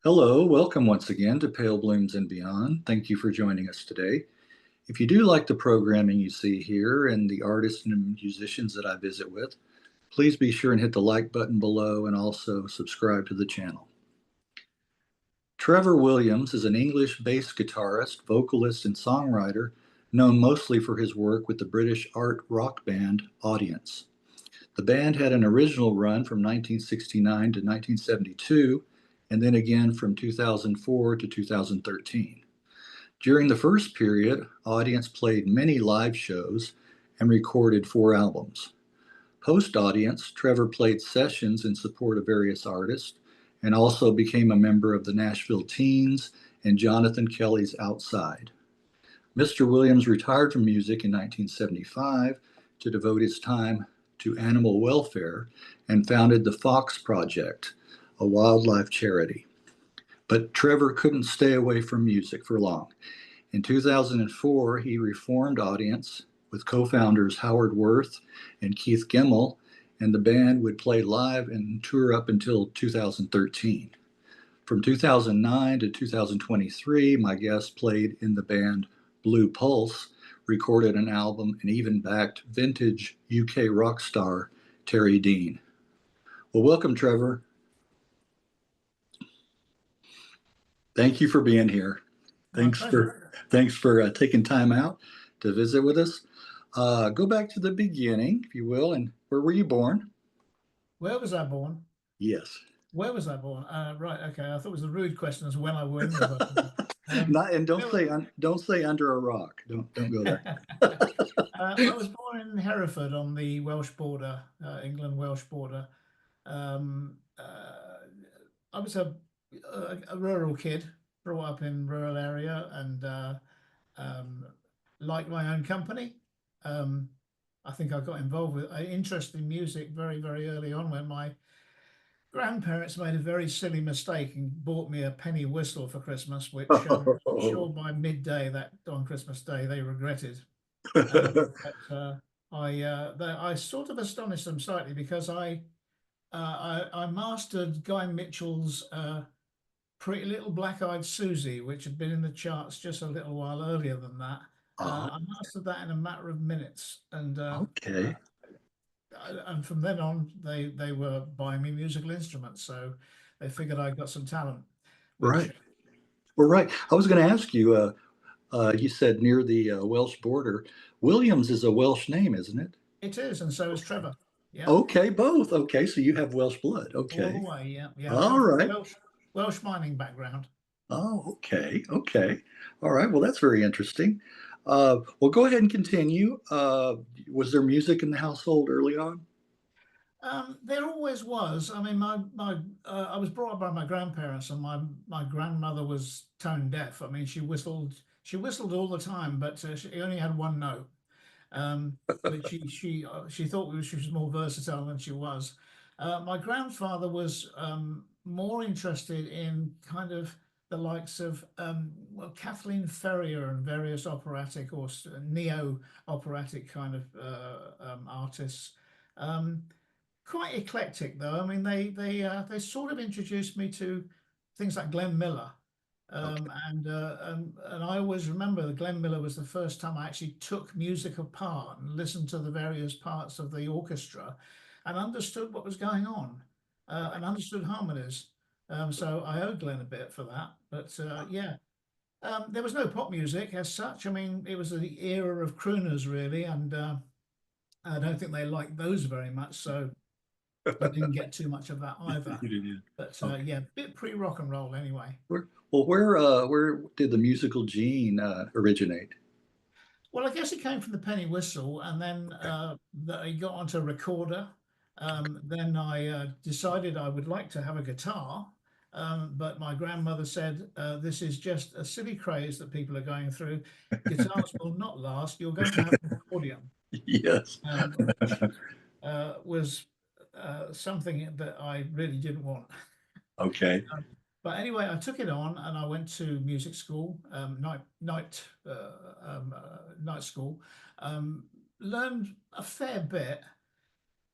Hello, welcome once again to Pale Blooms and Beyond. Thank you for joining us today. If you do like the programming you see here and the artists and musicians that I visit with, please be sure and hit the like button below and also subscribe to the channel. Trevor Williams is an English bass guitarist, vocalist, and songwriter known mostly for his work with the British art rock band Audience. The band had an original run from 1969 to 1972, and then again from 2004 to 2013. During the first period, Audience played many live shows and recorded 4 albums. Post-Audience, Trevor played sessions in support of various artists and also became a member of the Nashville Teens and Jonathan Kelly's Outside. Mr. Williams retired from music in 1975 to devote his time to animal welfare and founded the Fox Project, a wildlife charity. But Trevor couldn't stay away from music for long. In 2004, he reformed Audience with co-founders Howard Werth and Keith Gemmell, and the band would play live and tour up until 2013. From 2009 to 2023, my guest played in the band Blue Pulse, recorded an album, and even backed vintage UK rock star Terry Dene. Well, welcome, Trevor. Thank you for being here. Thanks for taking time out to visit with us. Go back to the beginning, if you will, and where were you born? Where was I born? Yes. Where was I born? Right. Okay. I thought it was a rude question as when I was. Don't say under a rock. Don't go there. I was born in Hereford on the Welsh border, England-Welsh border. I was a rural kid, brought up in rural area, and liked my own company. I think I got involved with interest in music very, very early on when my grandparents made a very silly mistake and bought me a penny whistle for Christmas, which I'm sure by midday that on Christmas Day they regretted. I sort of astonished them slightly because I mastered Guy Mitchell's Pretty Little Black-Eyed Susie, which had been in the charts just a little while earlier than that. I mastered that in a matter of minutes, and Okay. And from then on, they were buying me musical instruments, so they figured I got some talent. Right. Well, right. I was going to ask you. You said near the Welsh border. Williams is a Welsh name, isn't it? It is, and so is Trevor. Yeah. Okay, both. Okay, so you have Welsh blood. All Okay. the way. Yeah. Yeah. All right. Welsh mining background. Oh, okay. Okay. All right. Well, that's very interesting. Well, go ahead and continue. Was there music in the household early on? There always was. I mean, I was brought up by my grandparents, and my grandmother was tone deaf. I mean, she whistled all the time, but she only had one note. But she thought she was more versatile than she was. My grandfather was more interested in kind of the likes of Kathleen Ferrier and various operatic or neo-operatic kind of artists. Quite eclectic though. I mean, they sort of introduced me to things like Glenn Miller. And I always remember that Glenn Miller was the first time I actually took music apart and listened to the various parts of the orchestra and understood what was going on and understood harmonies. So I owe Glenn a bit for that. But yeah, there was no pop music as such. I mean, it was the era of crooners really, and I don't think they liked those very much. So I didn't get too much of that either. But yeah, bit pre-rock and roll anyway. Where did the musical gene originate? Well, I guess it came from the penny whistle, and then I got onto a recorder. Then I decided I would like to have a guitar, but my grandmother said, "This is just a silly craze that people are going through. Guitars will not last. You're going to have an accordion." Yes. Which was something that I really didn't want. Okay. But anyway, I took it on and I went to music school, night school, learned a fair bit,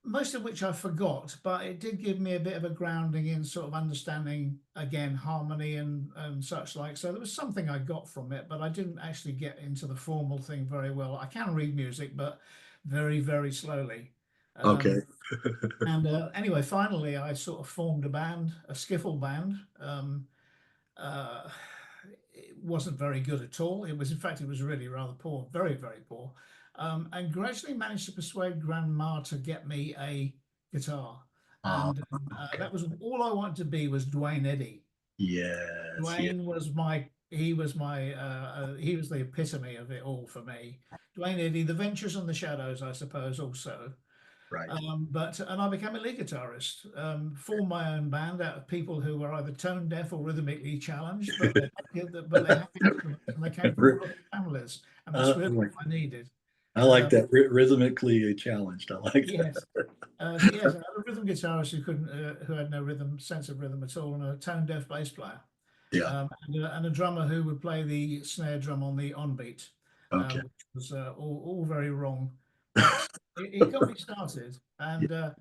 most of which I forgot, but it did give me a bit of a grounding in sort of understanding again harmony and such like. So there was something I got from it, but I didn't actually get into the formal thing very well. I can read music, but very, very slowly. Okay. Anyway, finally, I sort of formed a band, a skiffle band. Uh, it wasn't very good at all. It was, in fact, it was really rather poor, very, very poor. And gradually managed to persuade Grandma to get me a guitar. Uh, And okay. that was all I wanted to be was Dwayne Eddy. Yes. Yeah. Dwayne was my, he was my, he was the epitome of it all for me. Dwayne Eddy, the Ventures and the Shadows, I suppose, also. Right. And I became a lead guitarist, formed my own band out of people who were either tone deaf or rhythmically challenged, but they had instruments and they came from working families, and that's really Like, what I needed. I like Um, that rhythmically challenged. I like yes, that. yes, I had a rhythm guitarist who couldn't, who had no rhythm sense of rhythm at all, and a tone deaf bass player, Yeah. and a drummer who would play the snare drum on the on beat, Okay. which was all very wrong, but it got me started, Yeah.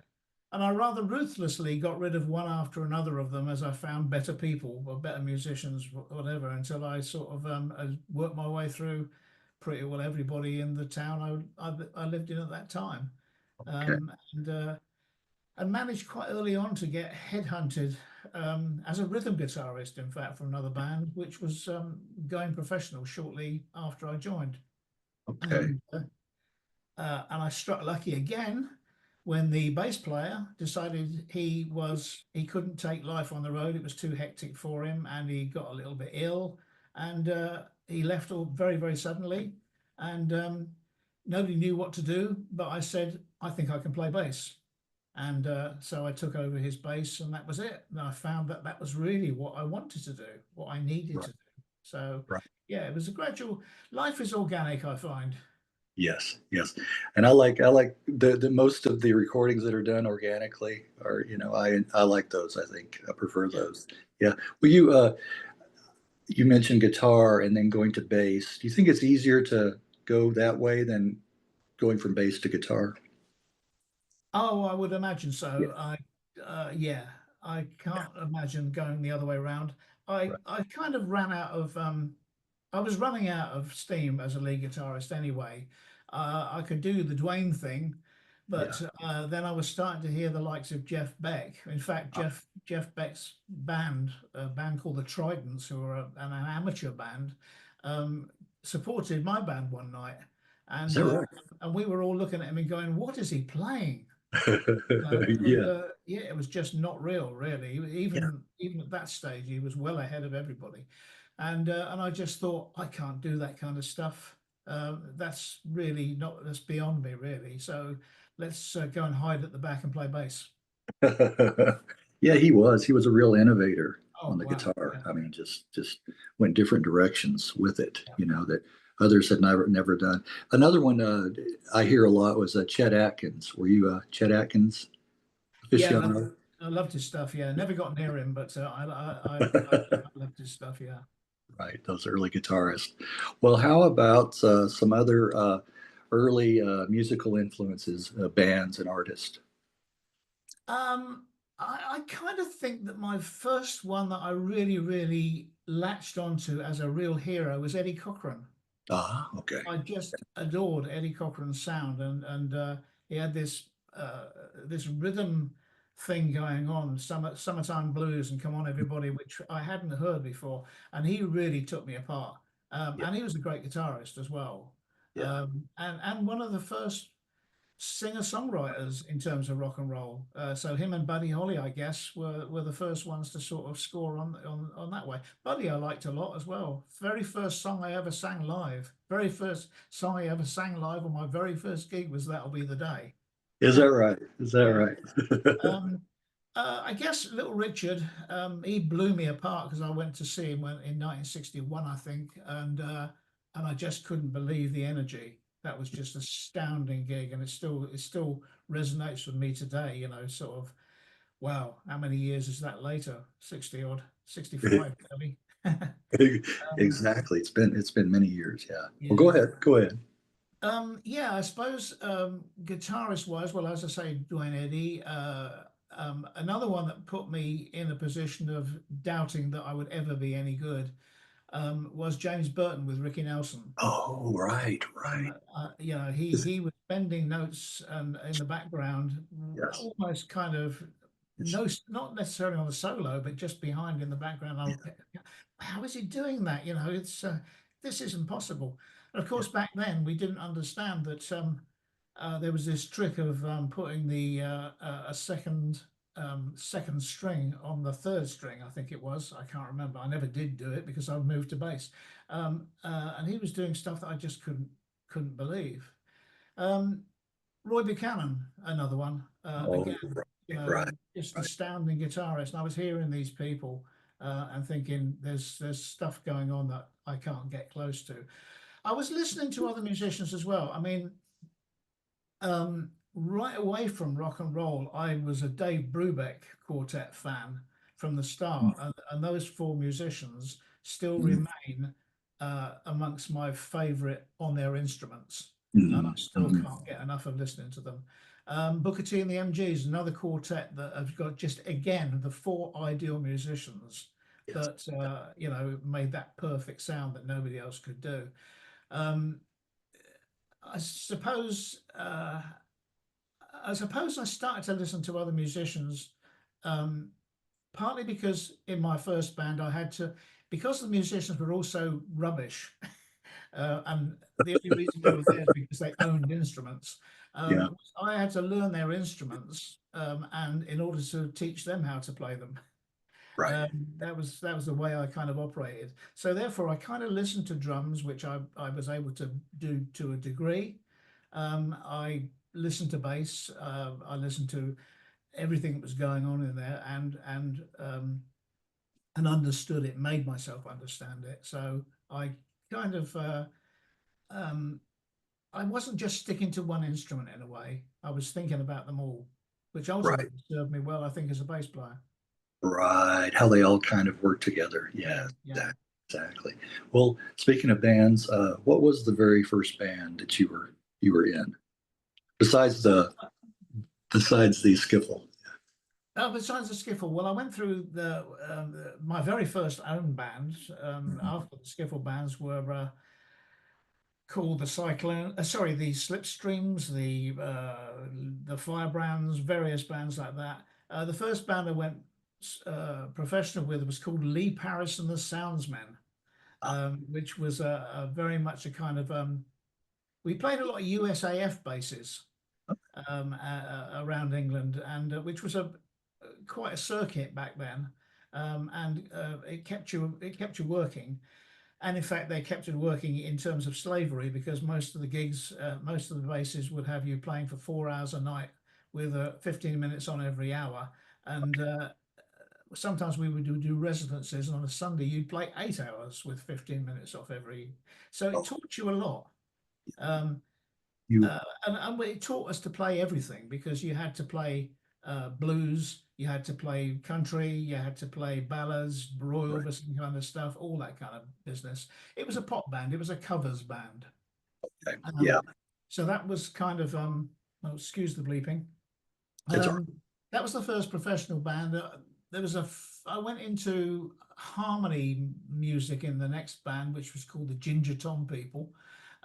and I rather ruthlessly got rid of one after another of them as I found better people or better musicians, whatever, until I sort of worked my way through pretty well everybody in the town I lived in at that time. Okay. Um, and and managed quite early on to get headhunted as a rhythm guitarist, in fact, for another band, which was going professional shortly after I joined. Okay. And and I struck lucky again when the bass player decided he couldn't take life on the road. It was too hectic for him, and he got a little bit ill, and he left all very, very suddenly, and nobody knew what to do. But I said, I think I can play bass. And so I took over his bass, and that was it. And I found that that was really what I wanted to do, what I needed Right. to do. So, Right. yeah, it was a gradual. Life is organic, I find. Yes. Yes. And I like the most of the recordings that are done organically are, I like those. I think I prefer Yeah. those. Yeah. Well, you mentioned guitar and then going to bass. Do you think it's easier to go that way than going from bass to guitar? Oh, I would imagine Yeah. so. Yeah, I can't imagine going the other way around. Right. I kind of ran out of I was running out of steam as a lead guitarist anyway. I could do the Dwayne thing, Yeah. but then I was starting to hear the likes of Jeff Beck. In fact, Uh, Jeff Beck's band, a band called the Tridents, who are an amateur band, um, supported my band one night, is and that right? we were all looking at him and going, "What is he playing?" Yeah. Yeah, it was just not real, really. Yeah. Even at that stage, he was well ahead of everybody, and I just thought I can't do that kind of stuff. That's really not that's beyond me, really. So let's go and hide at the back and play bass. Yeah, he was. He was a real innovator on Oh the wow, guitar. yeah, I mean, just went different directions with it, yeah. that others had never done. Another one I hear a lot was Chet Atkins. Were you a Chet Atkins Yeah, aficionado? I loved his stuff. Yeah, never got near him, but I loved his stuff. Yeah. Right, those early guitarists. Well, how about some other early musical influences, bands and artists? Um, I kind of think that my first one that I really, really latched onto as a real hero was Eddie Cochran. Ah, okay. I just adored Eddie Cochran's sound, and he had this rhythm thing going on, summertime blues, and come on everybody, which I hadn't heard before, and he really took me apart. Yeah, And he was a great guitarist as well, yeah. and one of the first singer-songwriters in terms of rock and roll. So him and Buddy Holly, I guess, were the first ones to sort of score on that way. Buddy I liked a lot as well. Very first song I ever sang live. Very first song I ever sang live on my very first gig was "That'll Be the Day." Is that right? Is that Yeah. right? Um, I guess Little Richard, he blew me apart because I went to see him in 1961, I think, and I just couldn't believe the energy. That was just astounding gig, and it still resonates with me today. Sort of wow, how many years is that later? 60 odd, 65 maybe. Um, Exactly. It's been many years. Yeah. Well, go yeah. ahead. Go ahead. Yeah, I suppose guitarist wise, well, as I say, Dwayne Eddy. Another one that put me in a position of doubting that I would ever be any good was James Burton with Ricky Nelson. Oh, right, right. You know, he was bending notes and in the background, Yes. almost kind of It's, no, not necessarily on the solo, but just behind in the background. How is he doing that? You know, it's this is impossible. And of yeah. course, back then we didn't understand that there was this trick of putting the a second string on the third string. I think it was. I can't remember. I never did do it because I moved to bass. And he was doing stuff that I just couldn't believe. Um, Roy Buchanan, another one. Oh, Again, you right, know, right, just right. astounding guitarist. And I was hearing these people and thinking, there's stuff going on that I can't get close to. I was listening to other musicians as well. I mean, right away from rock and roll, I was a Dave Brubeck quartet fan from the start, and those four musicians still Mm, remain amongst my favorite on their instruments, and I mm, still mm. can't get enough of listening to them. Booker T and the MGs, another quartet that have got just again the four ideal musicians Yes, that you know made that perfect sound that nobody else could do. Um, I suppose I started to listen to other musicians, um, partly because in my first band I had to, because the musicians were also rubbish, and the only reason they were there is because they owned instruments. yeah, I had to learn their instruments, and in order to teach them how to play them. right, That was the way I kind of operated. So therefore, I kind of listened to drums, which I was able to do to a degree. I listened to bass. I listened to everything that was going on in there, and understood it. Made myself understand it. So I kind of um, I wasn't just sticking to one instrument in a way. I was thinking about them all, which right, ultimately served me well, I think, as a bass player. right. How they all kind of work together. Yeah, Yes, yeah. exactly. Well, speaking of bands, what was the very first band that you were in besides the skiffle? Besides the skiffle, well, I went through my very first own band. Mhm. After the skiffle bands were called the Cyclone, sorry, the Slipstreams, the Firebrands, various bands like that. The first band I went professional with was called Lee Paris and the Soundsmen, Ah, which was a very much a kind of we played a lot of USAF bases around England, and which was a quite a circuit back then, and it kept you working. And in fact, they kept it working in terms of slavery because most of the gigs, most of the bases would have you playing for 4 hours a night with 15 minutes on every hour. And sometimes we would do residencies, and on a Sunday you'd play 8 hours with 15 minutes off every. So it oh, taught you a lot. Um, you and it taught us to play everything because you had to play blues, you had to play country, you had to play ballads, Roy right. Orbison kind of stuff, all that kind of business. It was a pop band, it was a covers band. Okay. Yeah, Um, so that was kind of oh, excuse the bleeping. it's all Um, that was the first professional band. I went into harmony music in the next band, which was called the Ginger Tom People.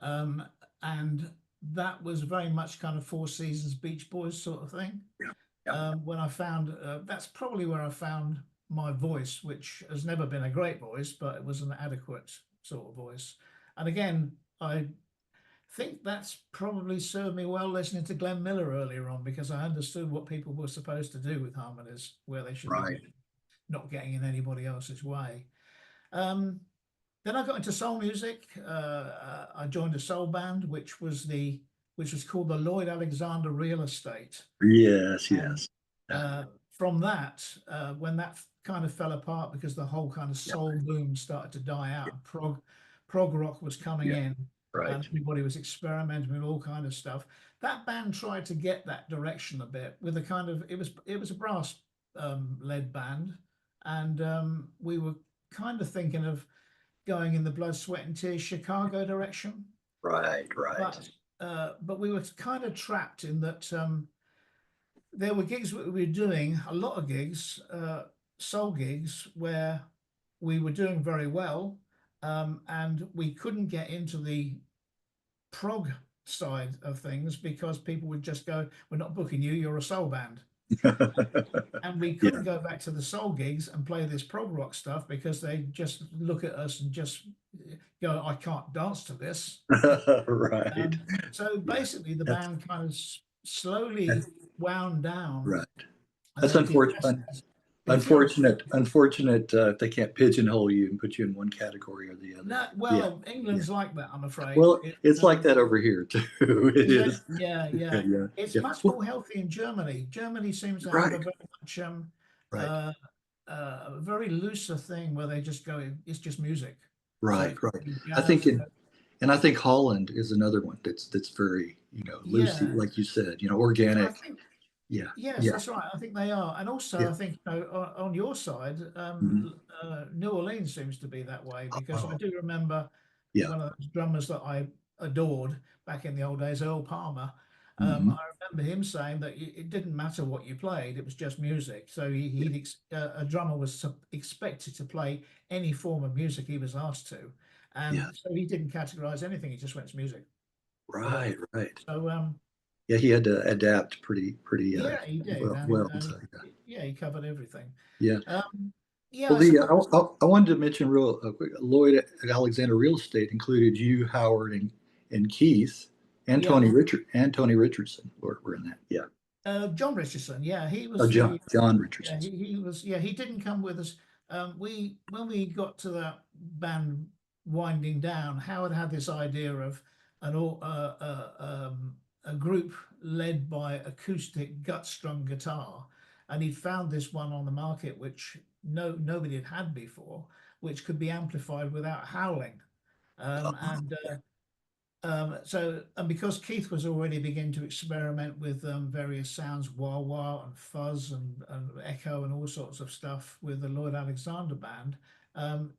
Um, and that was very much kind of Four Seasons Beach Boys sort of thing. right. Yeah, When I found that's probably where I found my voice, which has never been a great voice, but it was an adequate sort of voice. And again, I think that's probably served me well listening to Glenn Miller earlier on because I understood what people were supposed to do with harmonies, where they should be right. going, not getting in anybody else's way. Um, then I got into soul music. I joined a soul band, which was called the Lloyd Alexander Real Estate. Yes, And yes. Yeah, from that, when that kind of fell apart because the whole kind of yeah, soul boom started to die out, and prog rock was coming yeah. in, Right, and everybody was experimenting with all kind of stuff. That band tried to get that direction a bit with a kind of it was a brass led band, and we were kind of thinking of going in the Blood, Sweat and Tears Chicago direction. right, But right. but we were kind of trapped in that there were gigs we were doing, a lot of gigs, soul gigs, where we were doing very well, and we couldn't get into the prog side of things because people would just go, "We're not booking you. You're a soul band." And we Yeah. couldn't go back to the soul gigs and play this prog rock stuff because they just look at us and just go, "I can't dance to this." Right. So Yeah. basically, the That's band kind of slowly that's wound down, right. That's unfortunate. depressed us because Unfortunate. If they can't pigeonhole you and put you in one category or the other. no, Yeah. well, Yeah. England's like that, I'm afraid. Well, it's like that over here too. It Is it? is. Yeah, Yeah. yeah. Yeah. It's Yeah. much Well, more healthy in Germany. Germany seems to have a right. very much Right. uh, a very looser thing where they just go, it's just music. So Right. it Right. could be I think jazz. in and I think Holland is another one that's very, loosey, Yeah. like you said, So I organic. think Yeah. yes, Yeah. that's right. I think they are, and also Yeah. I think on your side, Mhm. New Orleans seems to be that way because I Oh, do remember yeah. one of those drummers that I adored back in the old days, Earl Palmer. Hmm. I remember him saying that it didn't matter what you played; it was just music. So Yeah. a drummer was expected to play any form of music he was asked to, Yeah. and so he didn't categorize anything. He just went to music or Right. whatever. Right. So Yeah. He had to adapt pretty yeah, he did, well. and Well. So yeah. yeah, he covered everything. Yeah. Yeah, Well, I the suppose. I wanted to mention real quick. Lloyd Alexander Real Estate included you, Howard, and Keith, and Yeah, Tony Richardson were in that. Yeah. John Richardson. Yeah, he Oh, was the. John Yeah, Richardson. he was. Yeah, he didn't come with us. We when we got to that band winding down, Howard had this idea of a group led by acoustic gut strung guitar, and he'd found this one on the market which nobody had before, which could be amplified without howling. Oh, And because Keith was already beginning to experiment with various sounds, wah wah and fuzz and echo and all sorts of stuff with the Lloyd Alexander band, um,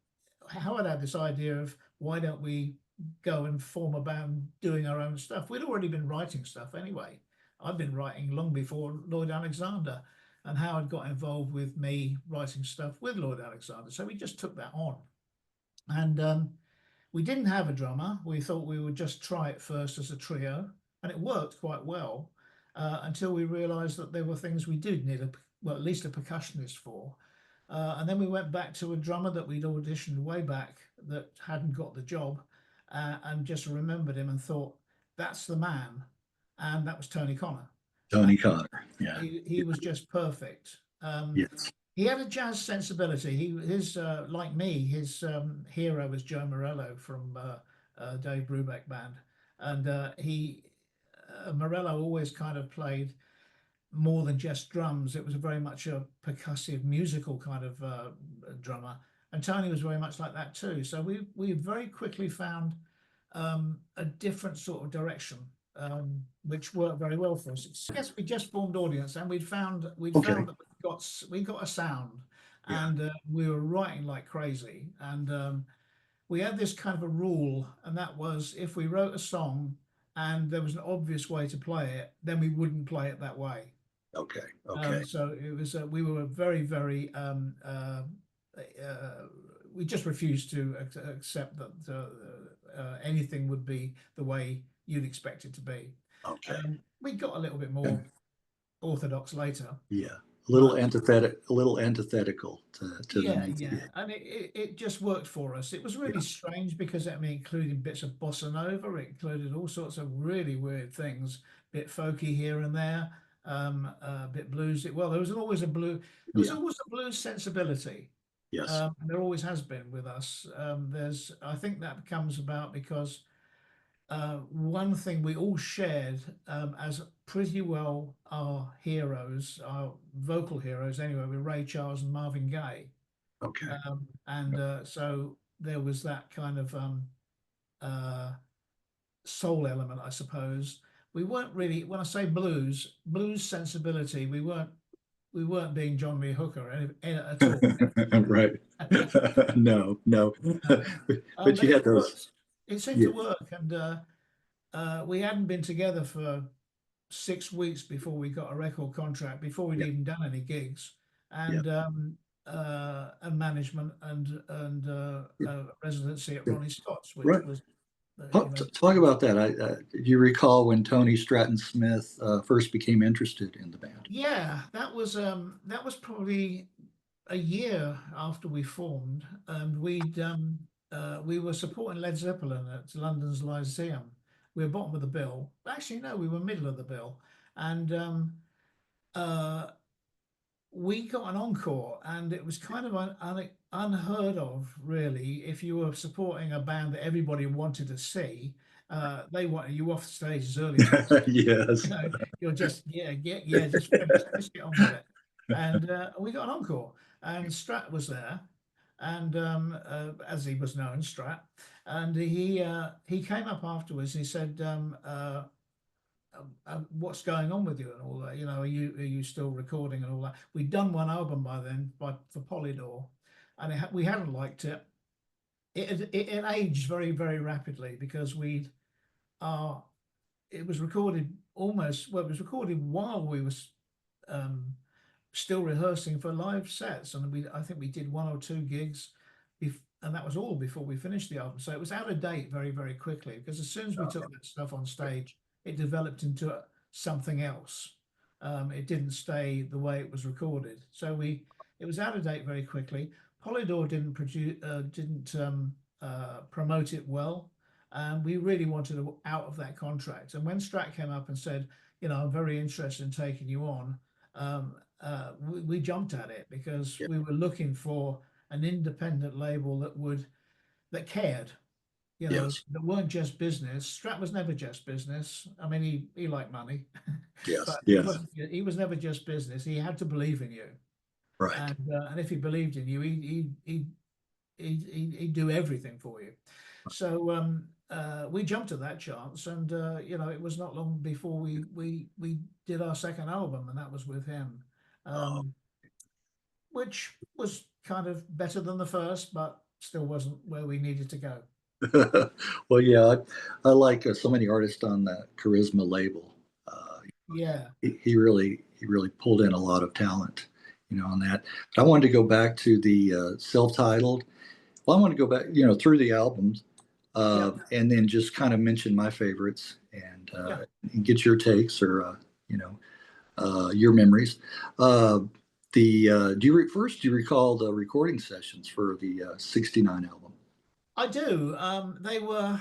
Howard had this idea of why don't we go and form a band doing our own stuff? We'd already been writing stuff anyway. I'd been writing long before Lloyd Alexander, and Howard got involved with me writing stuff with Lloyd Alexander. So we just took that on. And we didn't have a drummer. We thought we would just try it first as a trio, and it worked quite well until we realised that there were things we did need well, at least a percussionist for. And then we went back to a drummer that we'd auditioned way back that hadn't got the job, and just remembered him and thought, that's the man. And that was Tony Connor. Tony Connor. Yeah. He was just perfect. Yes. He had a jazz sensibility. His like me, his hero was Joe Morello from Dave Brubeck band, and Morello always kind of played more than just drums. It was very much a percussive, musical kind of drummer, and Tony was very much like that too. So we very quickly found a different sort of direction, which worked very well for us. I guess we just formed audience, and we'd Okay. found that we got a sound, Yeah. and we were writing like crazy, and we had this kind of a rule, and that was if we wrote a song and there was an obvious way to play it, then we wouldn't play it that way. Okay. Okay. So it was we were very we just refused to accept that anything would be the way you'd expect it to be. Okay. We got a little bit Okay. more orthodox later. Yeah. But A little antithetical to the yeah, main. yeah, Yeah. and it just worked for us. It was really Yeah. strange because I mean, including bits of bossa nova, it included all sorts of really weird things, bit folky here and there, a bit bluesy. Well, there was always a blue, there was Yeah. always a blues sensibility. Yes. And there always has been with us. I think that comes about because one thing we all shared as pretty well our heroes, our vocal heroes anyway, with Ray Charles and Marvin Gaye. Okay. And so there was that kind of uh, soul element, I suppose. We weren't really, when I say blues sensibility, we weren't being John Lee Hooker at all. Right. No, no. Uh, But but you had it those. worked. It seemed Yeah. to work, and we hadn't been together for 6 weeks before we got a record contract, before we'd Yeah. even done any gigs, Yeah. and management and Yeah. residency at Yeah. Ronnie Scott's, which Right. was, you Talk, know, talk about that. Do you recall when Tony Stratton Smith first became interested in the band? yeah, that was probably a year after we formed, and we were supporting Led Zeppelin at London's Lyceum. We were bottom of the bill. Actually, no, we were middle of the bill, and uh, we got an encore, and it was kind of unheard of, really. If you were supporting a band that everybody wanted to see, they wanted you off the stage as early as possible. Yes. You know, you're just just finish, just get on with it. And we got an encore, and Strat was there, and as he was known, Strat, and he came up afterwards. And he said, "What's going on with you and all that? You know, are you still recording and all that?" We'd done one album by then, for Polydor, and we hadn't liked it. It aged very, very rapidly, because uh it was recorded almost, well, it was recorded while we was um still rehearsing for live sets, and I think we did one or two gigs, and that was all before we finished the album. So it was out of date very, very quickly, because as soon as we took that stuff on stage, it developed into something else. It didn't stay the way it was recorded, so it was out of date very quickly. Polydor didn't promote it well, and we really wanted out of that contract. And when Strat came up and said, "I'm very interested in taking you on," we jumped at it, because Yeah. we were looking for an independent label that cared, Yes. that weren't just business. Strat was never just business. I mean, he liked money, Yes. but Yes. he was never just business. He had to believe in you, Right. and if he believed in you, he'd do everything for you. So we jumped at that chance, and it was not long before we did our second album, and that was with him, um, which was kind of better than the first, but still wasn't where we needed to go. Well, yeah, I like so many artists on that Charisma label. Uh, Yeah, he really pulled in a lot of talent, on that. But I wanted to go back to the self-titled. Well, I want to go back, through the albums, yeah, and then just kind of mention my favorites, yeah. and get your takes, or your memories. Uh, do you recall the recording sessions for the '69 album? I do. They were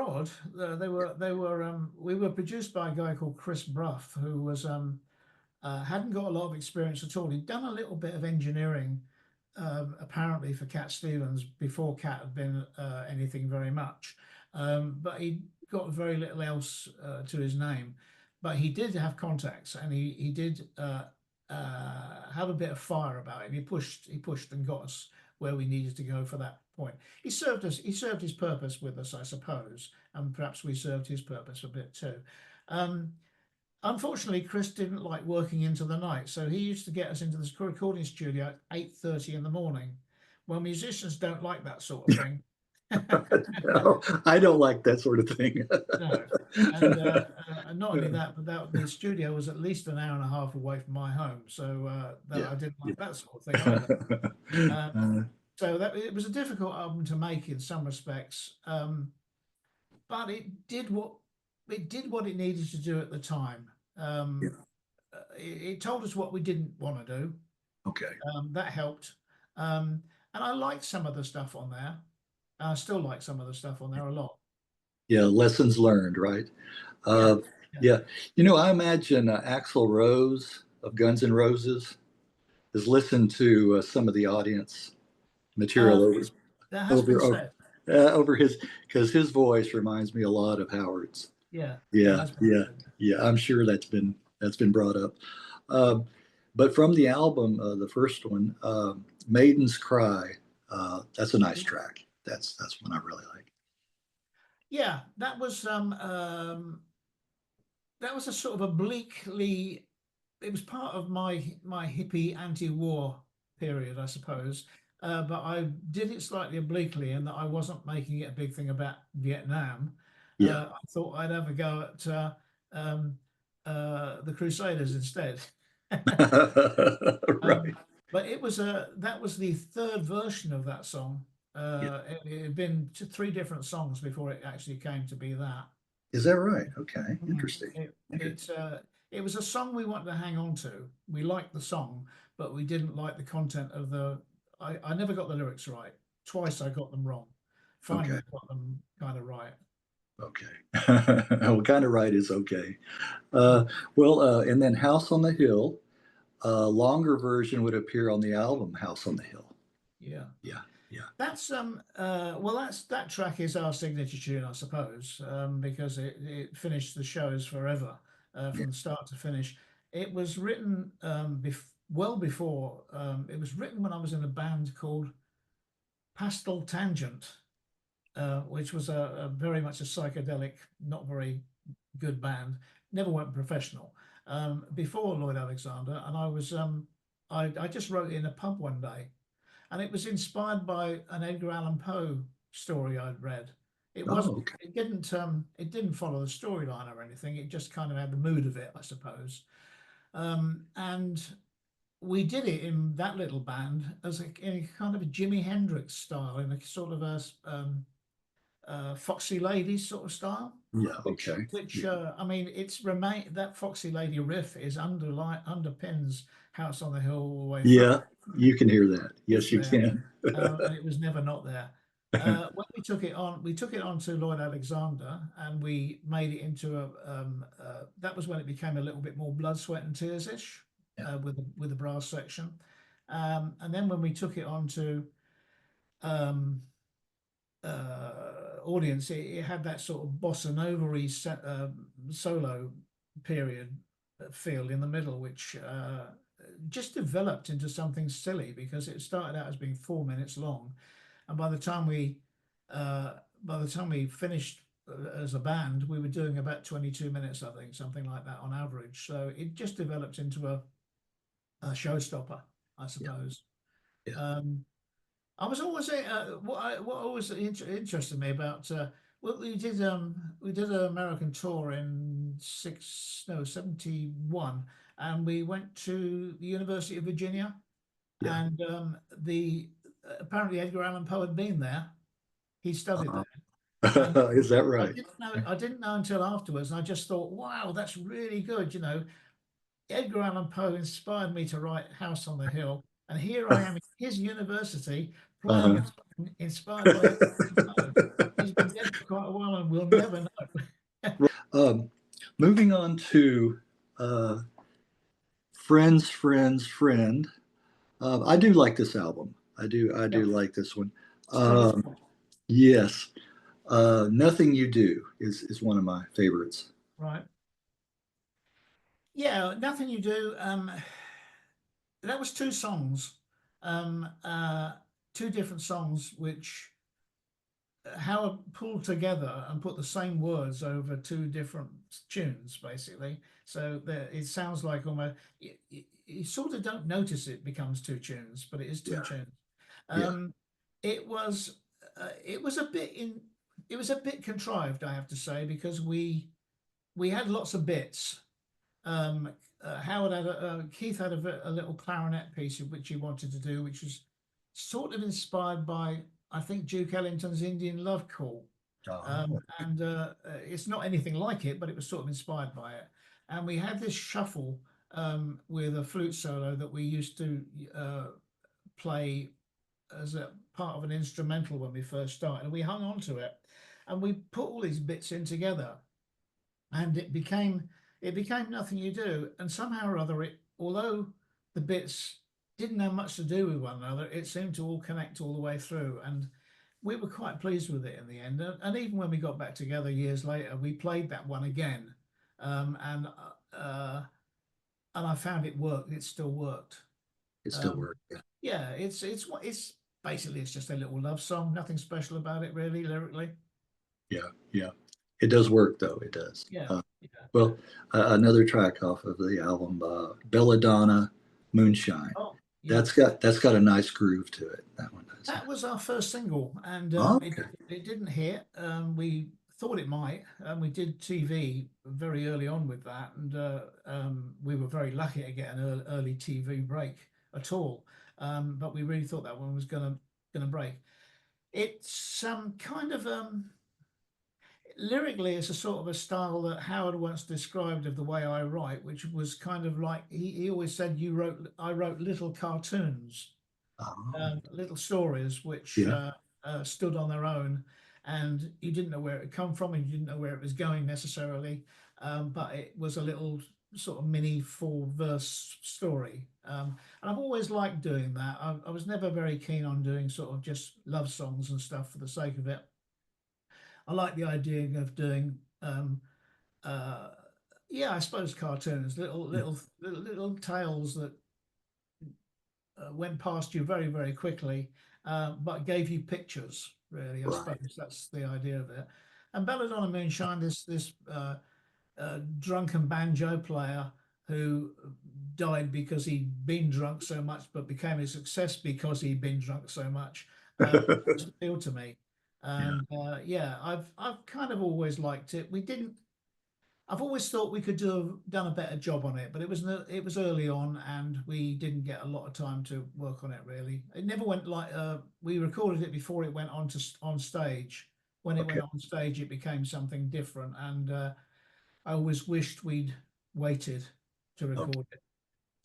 odd. We were produced by a guy called Chris Bruff, who was hadn't got a lot of experience at all. He'd done a little bit of engineering, apparently, for Cat Stevens before Cat had been anything very much. But he got very little else to his name. But he did have contacts, and he did have a bit of fire about him. He pushed and got us where we needed to go for that point. He served us. He served his purpose with us, I suppose, and perhaps we served his purpose a bit too. Um, Unfortunately, Chris didn't like working into the night, so he used to get us into the recording studio at 8:30 in the morning. Well, musicians don't like that sort of thing. No, I don't like that sort of thing. No, and not only that, but the studio was at least an hour and a half away from my home, so that Yeah. I didn't Yeah. like that sort of thing either. So that it was a difficult album to make in some respects, but it did what it needed to do at the time. Yeah. It told us what we didn't want to do. Okay. That helped, and I liked some of the stuff on there. I still like some of the stuff on there a lot. Yeah. Lessons learned, right? Yeah, Uh, yeah, yeah. I imagine Axl Rose of Guns N' Roses has listened to some of the audience material it's, that has been over over, said. over his, because his voice reminds me a lot of Howard's. Yeah, it Yeah, has been yeah, said. yeah. I'm sure that's been brought up. Uh, but from the album, the first one, "Maiden's Cry," that's a nice track. That's one I really like. Yeah, that was a sort of obliquely. It was part of my hippie anti-war period, I suppose. But I did it slightly obliquely, in that I wasn't making it a big thing about Vietnam. Yeah. I thought I'd have a go at the Crusaders instead. Right. But it was that was the third version of that song. Yeah. It had been three different songs before it actually came to be that. Is that right? Okay. Mhm. Interesting. It Interesting. it was a song we wanted to hang on to. We liked the song, but we didn't like the content of the. I never got the lyrics right. Twice I got them wrong. Okay. Finally got them kind of right. Okay. What kind of right is okay. Uh, well, and then House on the Hill, a longer version would appear on the album House on the Hill. Yeah. Yeah. Yeah. That's well that track is our signature tune, I suppose, because it finished the shows forever, Yeah. from start to finish. It was written well before, it was written when I was in a band called Pastel Tangent, which was a very much a psychedelic, not very good band. Never went professional. Before Lloyd Alexander, and I just wrote it in a pub one day, and it was inspired by an Edgar Allan Poe story I'd read. It Oh, wasn't. okay. It didn't follow the storyline or anything. It just kind of had the mood of it, I suppose. And we did it in that little band as in a kind of a Jimi Hendrix style, in a sort of a Foxy Ladies sort of style. Yeah. Which, Okay. which Yeah. I mean, it's remain that Foxy Lady riff is underpins House on the Hill all the way through. Yeah. You can hear that. It's Yes, you there, can. and it was never not there. When we took it on to Lloyd Alexander, and we made it into a. That was when it became a little bit more Blood, Sweat, and Tears ish, Yeah. With the brass section, and then when we took it on to um, audience, it had that sort of bossa nova solo period feel in the middle, which just developed into something silly because it started out as being 4 minutes long, and uh, by the time we finished as a band, we were doing about 22 minutes, I think, something like that on average. So it just developed into a showstopper, I Yeah. suppose. Yeah. I was always what always interested me about well, we did an American tour in 71, and we went to the University of Virginia, Yeah. and the apparently Edgar Allan Poe had been there. He studied Uh-huh. there, and Is that right? I didn't know until afterwards, and I just thought, wow, that's really good. Edgar Allan Poe inspired me to write House on the Hill, and here I am in his university playing Uh-huh. a song inspired by Edgar Allan Poe. He's been dead for quite a while, and we'll never know. Um, moving on to Friends, Friends, Friend. I do like this album. I Yeah, do like this one. it's Trevor Um, Williams, yes. Nothing You Do is one of my favorites. right? Yeah, Nothing You Do. That was two songs, um, uh, two different songs, which Howard pulled together and put the same words over two different tunes, basically. So that it sounds like almost you sort of don't notice it becomes two tunes, but it is two Yeah. tunes. Yeah. Um, it was it was a bit in it was a bit contrived, I have to say, because we had lots of bits. Um, Howard had Keith had a little clarinet piece which he wanted to do, which was sort of inspired by I think Duke Ellington's Indian Love Call, Oh, and it's not anything like it, but it was sort of inspired by it. And we had this shuffle with a flute solo that we used to play as a part of an instrumental when we first started, and we hung on to it, and we put all these bits in together, and it became Nothing You Do, and somehow or other it, although the bits didn't have much to do with one another, it seemed to all connect all the way through, and we were quite pleased with it in the end. And even when we got back together years later, we played that one again, um, and uh, and I found it worked. It still worked. it still Um, works. Yeah. yeah, it's basically it's just a little love song. Nothing special about it really lyrically. Yeah. Yeah. It does work though. It does. Yeah, yeah. Well, another track off of the album, Belladonna, Moonshine. Oh, yeah. That's got a nice groove to it. That one does. That was our first single, and Oh, it okay. it didn't hit. We thought it might, and we did TV very early on with that, and we were very lucky to get an early TV break at all. But we really thought that one was gonna break. It's kind of lyrically, it's a sort of a style that Howard once described of the way I write, which was kind of like he always said, I wrote little cartoons, little stories which Yeah. stood on their own, and you didn't know where it had come from, and you didn't know where it was going necessarily, but it was a little sort of mini 4 verse story. And I've always liked doing that. I was never very keen on doing sort of just love songs and stuff for the sake of it. I like the idea of doing, uh, yeah, I suppose cartoons, Yeah. little tales that went past you very, very quickly, but gave you pictures. Really, I Right. suppose that's the idea of it. And Belladonna Moonshine, this drunken banjo player who died because he'd been drunk so much, but became a success because he'd been drunk so much, just appealed to me. Yeah. And yeah, I've kind of always liked it. We didn't. I've always thought we could done a better job on it, but it was early on, and we didn't get a lot of time to work on it. Really, it never went like we recorded it before it went on stage. When it Okay. went on stage, it became something different, and I always wished we'd waited to Okay. record it.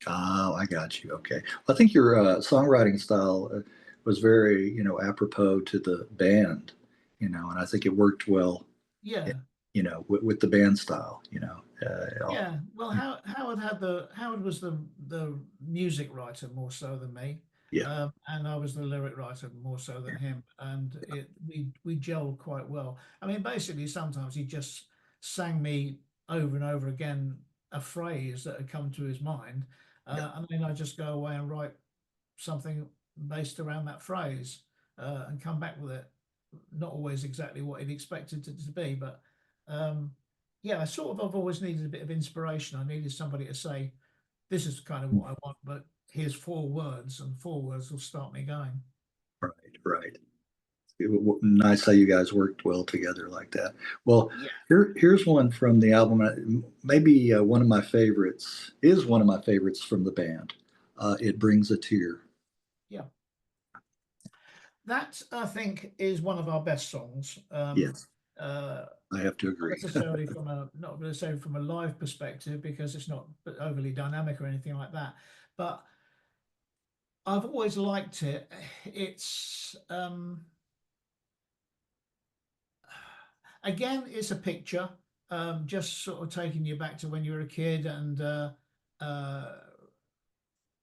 Oh, I got you. Okay. Well, I think your songwriting style was very, apropos to the band, and I think it worked well, Yeah, with the band style, yeah. Well, Howard was the music writer more so than me, yeah. and I was the lyric writer more so than him, and we gelled quite well. I mean, basically, sometimes he just sang me over and over again a phrase that had come to his mind, Yeah. and then I just go away and write something based around that phrase, and come back with it. Not always exactly what he'd expected it to be, but um, yeah, I've always needed a bit of inspiration. I needed somebody to say, "This is kind of what I want," but here's 4 words, and 4 words will start me going. Right. Right. Nice how you guys worked well together like that. Well, Yeah, here's one from the album. Maybe one of my favorites is one of my favorites from the band. It brings a tear. yeah. That I think is one of our best songs. Yes, Uh, I have to not agree. necessarily not necessarily from a live perspective because it's not overly dynamic or anything like that, but I've always liked it. It's again, it's a picture, just sort of taking you back to when you were a kid, and uh,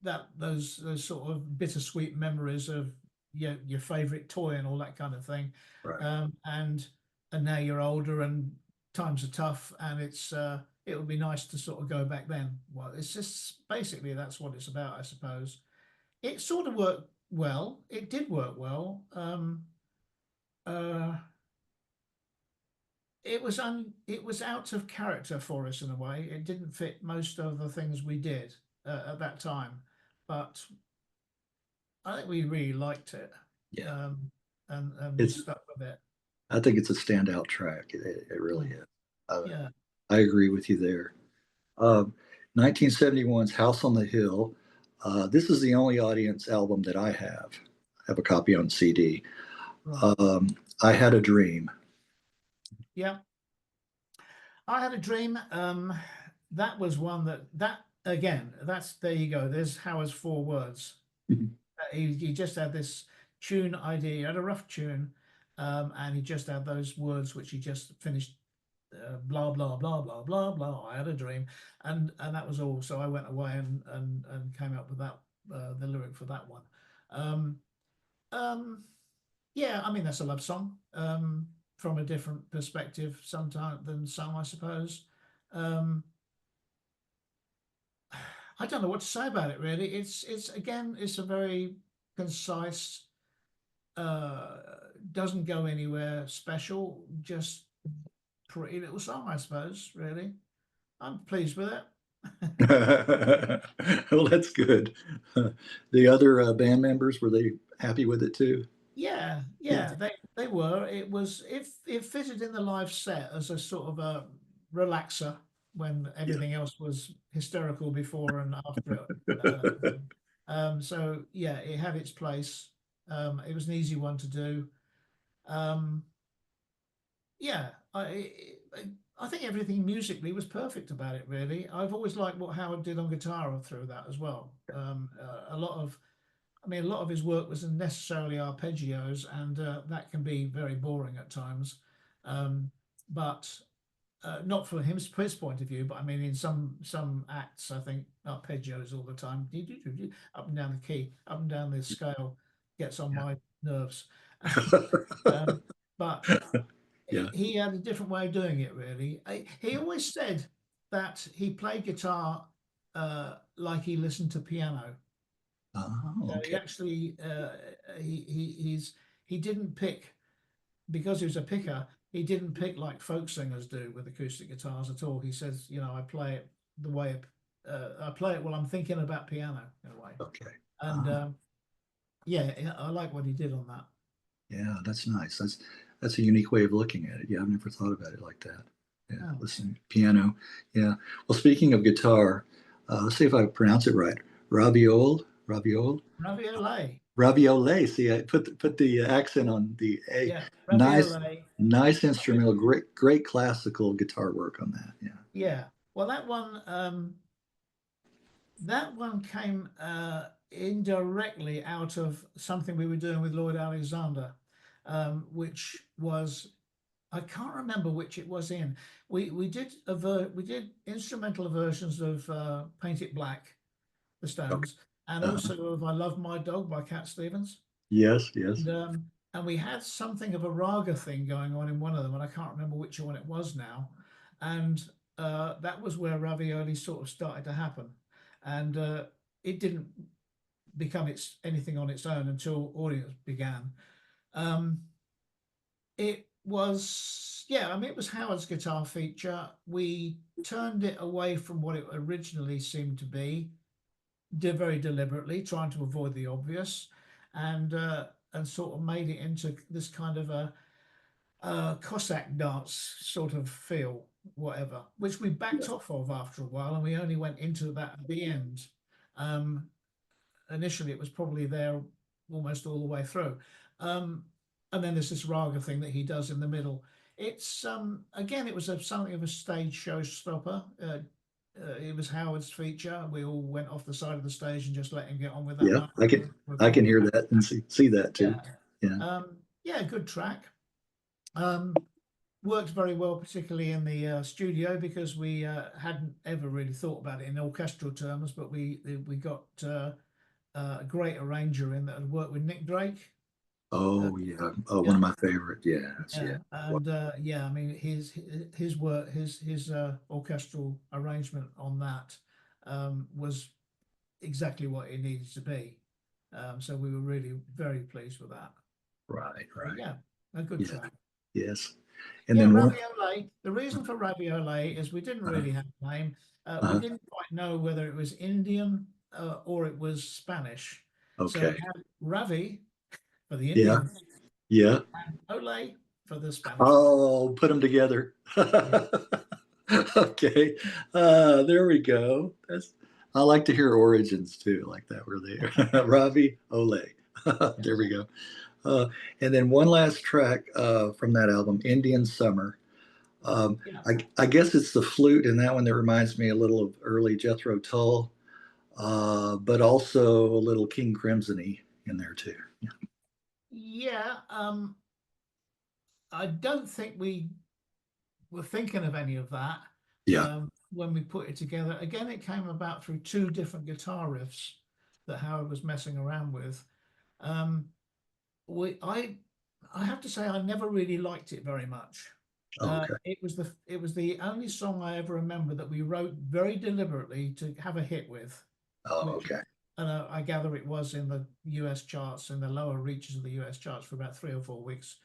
that those sort of bittersweet memories of your favorite toy and all that kind of thing. Right. And now you're older and times are tough, and it would be nice to sort of go back then. Well, it's just basically that's what it's about, I suppose. It sort of worked well. It did work well. Uh, it was out of character for us in a way. It didn't fit most of the things we did at that time, but I think we really liked it, Yeah. and we It's. stuck with it. I think it's a standout track. It really Mm, is. Uh, yeah, I agree with you there. Um, 1971's House on the Hill. This is the only audience album that I have. I have a copy on CD. right. Um, I Had a Dream. Yeah, I had a dream. That was one that again. That's there you go. There's Howard's 4 words. He just had this tune idea. He had a rough tune, and he just had those words which he just finished. Blah blah blah blah blah blah. I had a dream, and that was all. So I went away and came up with that the lyric for that one. Um, um, yeah, I mean that's a love song from a different perspective sometimes than some, I suppose. Um, I don't know what to say about it really. It's again, it's a very concise, uh, doesn't go anywhere special, just pretty little song, I suppose, really. I'm pleased with it. Well, that's good. The other band members, were they happy with it too? Yeah, Yeah. yeah, They were. It fitted in the live set as a sort of a relaxer when Yeah. everything else was hysterical before and after it. So yeah, it had its place. It was an easy one to do. Um, yeah, I think everything musically was perfect about it, really. I've always liked what Howard did on guitar through that as well. A lot of his work wasn't necessarily arpeggios, and that can be very boring at times. But not from his point of view, but I mean, in some acts, I think arpeggios all the time, up and down the key, up and down the scale, gets on Yeah. my nerves. Um, but Yeah. he had a different way of doing it, really. He always said that he played guitar like he listened to piano. Oh, He okay. actually he didn't pick, because he was a picker. He didn't pick like folk singers do with acoustic guitars at all. He says, I play it the way I play it while I'm thinking about piano in a way. Okay. And yeah, I like what he did on that. Yeah, that's nice. That's a unique way of looking at it. Yeah, I've never thought about it like that. Yeah, Oh, listening to piano. Yeah. Well, speaking of guitar, let's see if I pronounce it right. ravioli. Raviole. See, I put the accent on the A. Yeah, Nice, ravioli. nice instrumental. Great classical guitar work on that. Yeah. Yeah. Well, that one came indirectly out of something we were doing with Lloyd Alexander, which was, I can't remember which it was in. We did instrumental versions of Paint It Black, the Okay. Stones, and Uh, also of I Love My Dog by Cat Stevens. yes. Yes. And we had something of a raga thing going on in one of them, and I can't remember which one it was now. And that was where ravioli sort of started to happen. And it didn't become anything on its own until audience began. Um, it was, yeah, I mean, it was Howard's guitar feature. We turned it away from what it originally seemed to be, did very deliberately, trying to avoid the obvious, and sort of made it into this kind of a Cossack dance sort of feel, whatever, which we backed Yes. off of after a while, and we only went into that at the end. Um, Initially, it was probably there almost all the way through, um, and then there's this raga thing that he does in the middle. It's again, it was something of a stage showstopper. It was Howard's feature. We all went off the side of the stage and just let him get on with that Yeah. one. I can hear that and see that too. Yeah. Yeah. Yeah, good track. Um, Worked very well, particularly in the studio, because we hadn't ever really thought about it in orchestral terms, but we got a great arranger in that had worked with Nick Drake. Uh, Oh yeah. Oh, one yeah, of my favorite. Yes. yeah, Yeah. Wow. and yeah, I mean his work, his orchestral arrangement on that was exactly what it needed to be. So we were really very pleased with that. Right. So Right. yeah, a good Yeah. track. Yes. And Yeah, then one. ravioli. The reason for ravioli is we didn't Uh, really have a name. We uh, didn't quite know whether it was Indian or it was Spanish. So we okay. had ravi for the Yeah. Indian Yeah. and ole for the Spanish one. Oh, put them together. Yeah, Okay. There we go. I like to hear origins too, like that were there. Ravi Ole. yeah, There we go. Uh, and then one last track from that album, Indian Summer. yeah. I guess it's the flute in that one that reminds me a little of early Jethro Tull, but also a little King Crimson-y in there too. Yeah. Yeah, I don't think we were thinking of any of that Yeah. when we put it together. Again, it came about through two different guitar riffs that Howard was messing around with. Um, we I have to say I never really liked it very much. Okay. It was the only song I ever remember that we wrote very deliberately to have a hit with, Oh, which okay. I gather it was in the US charts, in the lower reaches of the US charts for about 3 or 4 weeks.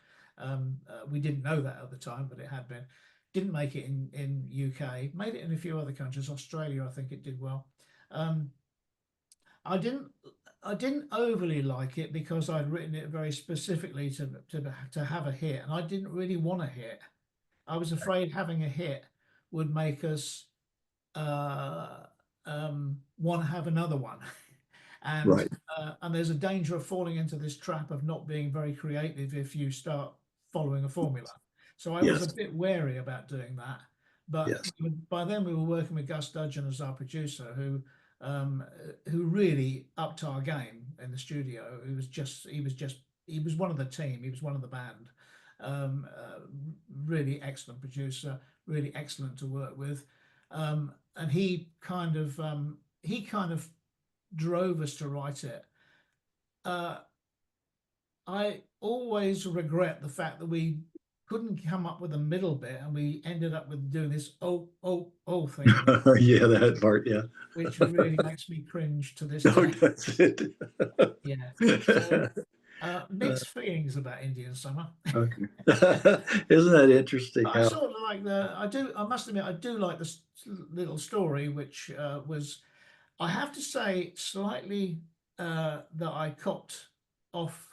We didn't know that at the time, but it had been. Didn't make it in UK. Made it in a few other countries. Australia, I think it did well. Um, I didn't. I didn't overly like it because I'd written it very specifically to have a hit, and I didn't really want a hit. I was afraid having a hit would make us uh, want to have another one. Right. And there's a danger of falling into this trap of not being very creative if you start following a formula. So I was a Yes. bit wary about doing that. But Yes. by then we were working with Gus Dudgeon as our producer, who really upped our game in the studio. He was one of the team. He was one of the band. Um, uh, Really excellent producer, really excellent to work with. And he kind of drove us to write it. Uh, I always regret the fact that we couldn't come up with a middle bit, and we ended up with doing this oh thing, Yeah, that part. Yeah. which really makes me cringe to this Oh, day. that's it. Yeah. So mixed feelings about Indian Summer. Okay. Isn't that interesting I how? sort of like I must admit, I do like this little story, which was, I have to say, slightly that I copped off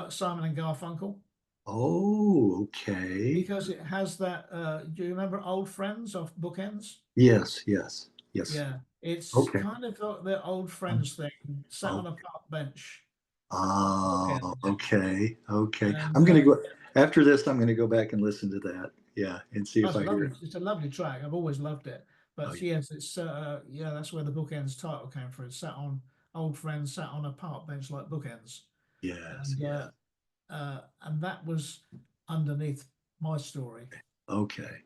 Simon and Garfunkel, Oh, okay. because it has that. Do you remember Old Friends off Bookends? Yes, yes, yes. Yeah, it's Okay. kind of got the Old Friends thing, sat Oh, on a park bench, oh, Bookends, okay, okay. and I'm gonna go after this. I'm gonna go back and listen to that. Yeah, and see if that's a I hear lovely. it. It's a lovely track. I've always loved it. Oh, But yes, it's yeah, that's where the Bookends title came from. It sat on Old Friends, sat on a park bench like Bookends, yes, and yes. and that was underneath my story. Okay.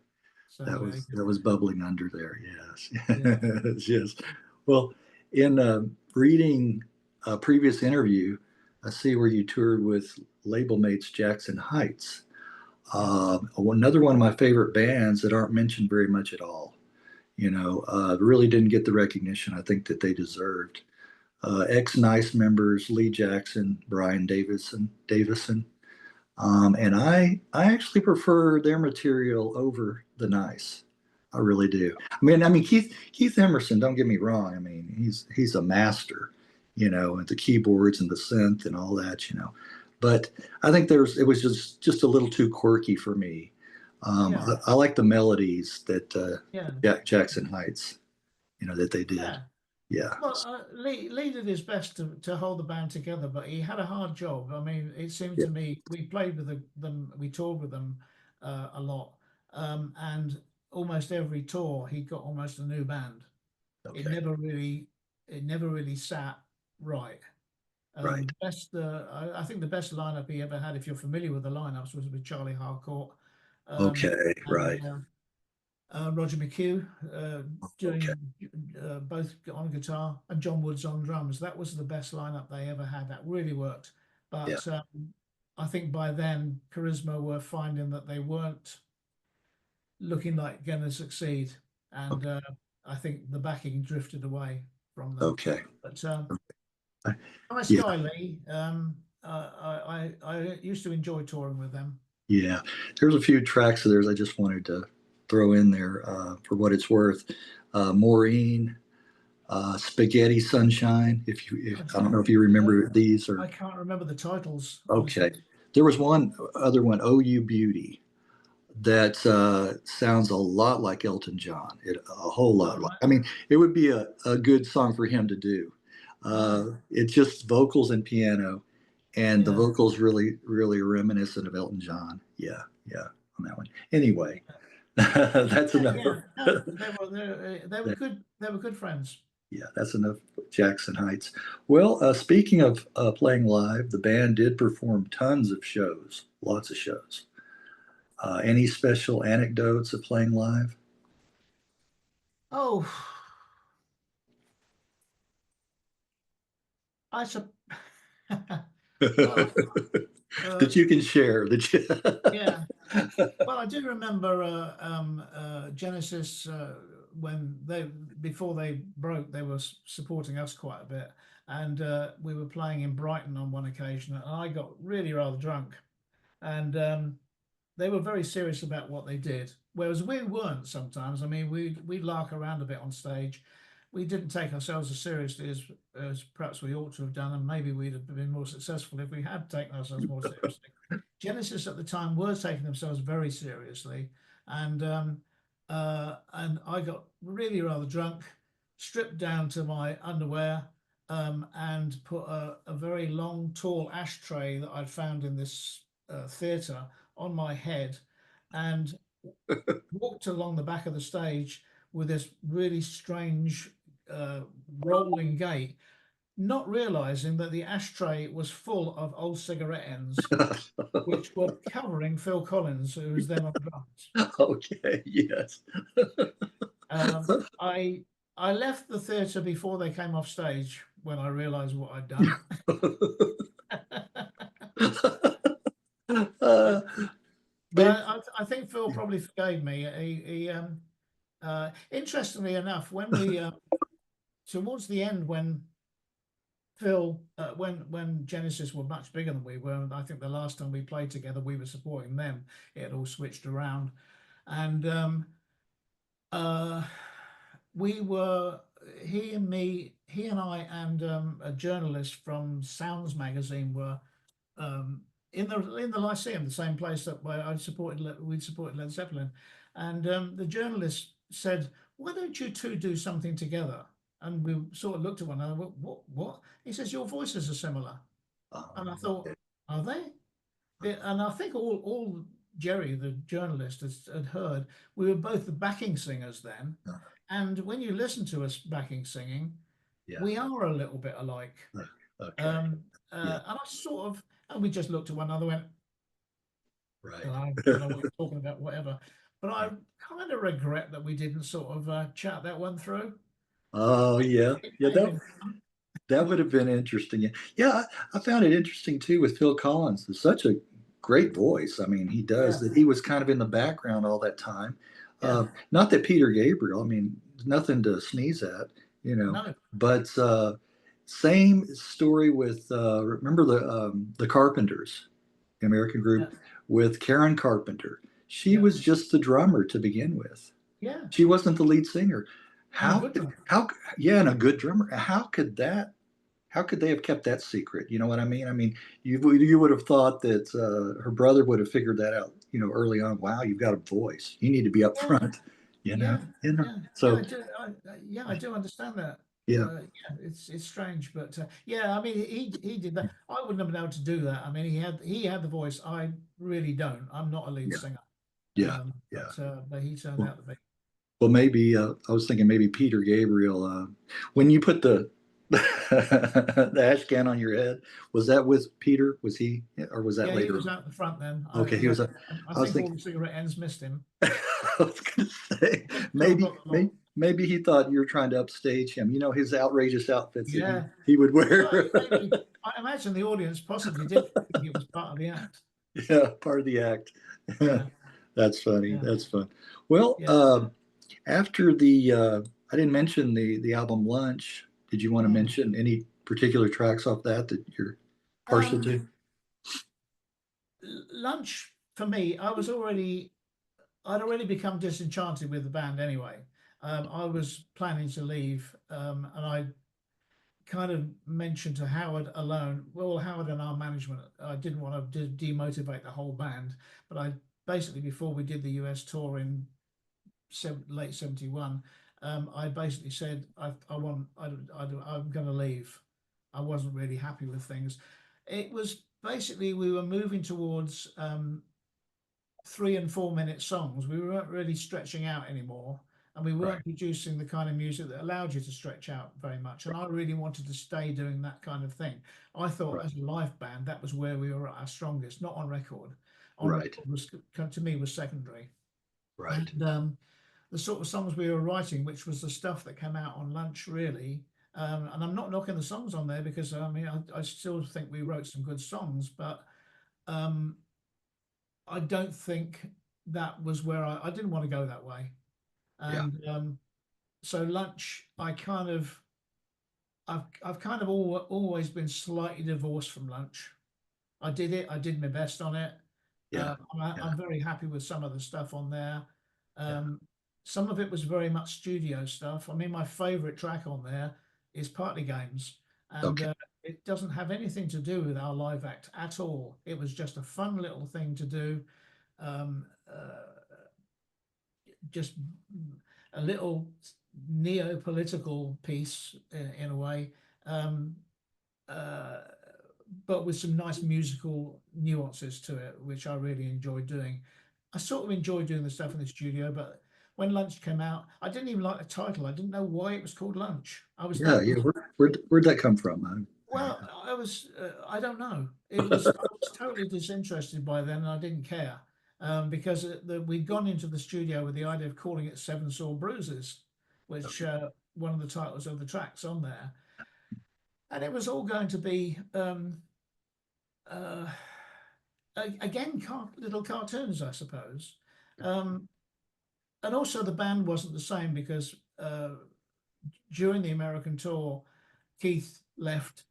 So That was bubbling under there. yeah, Yes, yes. Well, in reading a previous interview, I see where you toured with label mates Jackson Heights. yeah, Another one of my favorite bands that aren't mentioned very much at all. Really didn't get the recognition I think that they deserved. Ex-Nice members Lee Jackson, Brian Davison, and I actually prefer their material over the Nice. I really do. I mean Keith Emerson. Don't get me wrong. I mean he's a master, at the keyboards and the synth and all that. But I think it was just a little too quirky for me. yeah, I like the melodies that yeah, Jackson Heights, that they did. yeah. Yeah. Well, Lee did his best to hold the band together, but he had a hard job. I mean, it seemed Yeah. to me we played with them, we toured with them a lot, and almost every tour he got almost a new band. It Okay. never really, it never really sat right. Right. I think the best lineup he ever had, if you're familiar with the lineups, was with Charlie Harcourt, Okay. and Right. Roger McHugh Okay. doing both on guitar, and John Woods on drums. That was the best lineup they ever had. That really worked. Yeah. But I think by then, Charisma were finding that they weren't looking like going to succeed, and I think the backing drifted away from them. Okay. But I- nice Yeah. guy, Lee. I used to enjoy touring with them. Yeah. There's a few tracks of theirs I just wanted to throw in there for what it's worth. Maureen, Spaghetti Sunshine. I don't know if you remember these I or can't remember the titles, okay. honestly. There was one other one, Oh You Beauty, that sounds a lot like Elton John. A whole All lot like. right. I mean, it would be a good song for him to do. Ah, It's just vocals and piano, and the yeah. vocals really, really reminiscent of Elton John. Yeah, yeah, on that one. Anyway, that's Yeah, enough. yeah. No, they were good. They were good friends. Yeah, that's enough. Jackson Heights. Well, speaking of playing live, the band did perform tons of shows, lots of shows. Any special anecdotes of playing live? Oh, I sup well, uh, That you can share. That you. yeah. Well, I do remember Genesis when they before they broke, they were supporting us quite a bit, and we were playing in Brighton on one occasion, and I got really rather drunk, and they were very serious about what they did, whereas we weren't sometimes. I mean, we'd lark around a bit on stage. we didn't take ourselves as seriously as perhaps we ought to have done, and maybe we'd have been more successful if we had taken ourselves more seriously. Genesis at the time were taking themselves very seriously, and I got really rather drunk, stripped down to my underwear, and put a very long, tall ashtray that I'd found in this theatre on my head, and walked along the back of the stage with this really strange rolling gait, not realizing that the ashtray was full of old cigarette ends, which were covering Phil Collins, who was then on drums. Okay, yes. I left the theatre before they came off stage when I realized what I'd done. Uh, But I think Phil probably forgave me. Interestingly enough, when we towards the end, when Phil, when Genesis were much bigger than we were, and I think the last time we played together, we were supporting them. It had all switched around, and we were he and I, and a journalist from Sounds magazine were in the Lyceum, the same place that where we'd supported Led Zeppelin, and the journalist said, "Why don't you two do something together?" And we sort of looked at one another. What? He says, "Your voices are similar." And I thought, "Are they?" And I think all Jerry, the journalist, had heard we were both the backing singers then. And when you listen to us backing singing, Yeah. we are a little bit alike. Okay. And I sort of, and we just looked at one another, went, Right. I don't know what you're talking about, whatever. But I kind of regret that we didn't sort of chat that one through. Oh yeah, yeah. Maybe. That would have been interesting. Yeah, I found it interesting too with Phil Collins. It's such a great voice. I mean, he does Yeah. that. He was kind of in the background all that time. Yeah. Not that Peter Gabriel. I mean, nothing to sneeze at, you know. No. But same story with remember the Carpenters, the American group Yeah. with Karen Carpenter. She Yeah. was just the drummer to begin with. Yeah. She wasn't the lead singer. And a good drummer. Yeah, and a good drummer. How could they have kept that secret? You know what I mean? I mean, you would have thought that her brother would have figured that out, you know, early on. Wow, you've got a voice. You need to be up Yeah. front, you know. Yeah. So I do understand that. yeah, It's strange, but yeah, I mean, he did that. I wouldn't have been able to do that. I mean, he had the voice. I really don't. I'm not a lead singer. yeah. But he turned out to be. Well, maybe I was thinking maybe Peter Gabriel. When you put the the ash can on your head, was that with Peter? Was he, or was that Yeah, later? he was out the front then. Okay, he was. I think thinking, all the cigarette ends missed him. I was going to say maybe he thought you were trying to upstage him. You know, his outrageous outfits that he would wear. Well, I imagine the audience possibly did think it was part of the act. Yeah, part of the act. Yeah. That's funny. Yeah. That's fun. Well, after I didn't mention the album Lunch. Did you want to mention any particular tracks off that you're partial to? Lunch for me, I'd already become disenchanted with the band anyway. I was planning to leave, and I kind of mentioned to Howard alone, well, Howard and our management, I didn't want to demotivate the whole band, but I basically, before we did the US tour in late 71, I basically said, I'm going to leave. I wasn't really happy with things. It was basically, we were moving towards 3 and 4 minute songs. We weren't really stretching out anymore, and we weren't producing the kind of music that allowed you to stretch out very much. And I really wanted to stay doing that kind of thing. I thought as a live band, that was where we were at our strongest, not on record. On record was, to me, was secondary. Right. And the sort of songs we were writing, which was the stuff that came out on Lunch, really. And I'm not knocking the songs on there, because I mean, I still think we wrote some good songs, but I don't think that was where I didn't want to go that way. And so Lunch, I've kind of always been slightly divorced from Lunch. I did my best on it. I'm very happy with some of the stuff on there. some of it was very much studio stuff. I mean, my favorite track on there is Party Games, and Okay. it doesn't have anything to do with our live act at all. It was just a fun little thing to do. Um, just a little neo-political piece in a way, um, uh, but with some nice musical nuances to it, which I really enjoyed doing. I sort of enjoyed doing the stuff in the studio, but when Lunch came out, I didn't even like the title. I didn't know why it was called Lunch. I was Yeah, that yeah. Where'd that come from? well, I don't know. I was totally disinterested by then, and I didn't care because we'd gone into the studio with the idea of calling it Seven Sore Bruises, which one of the titles of the tracks on there, and it was all going to be uh, again little cartoons, I suppose, um, and also the band wasn't the same because during the American tour, Keith left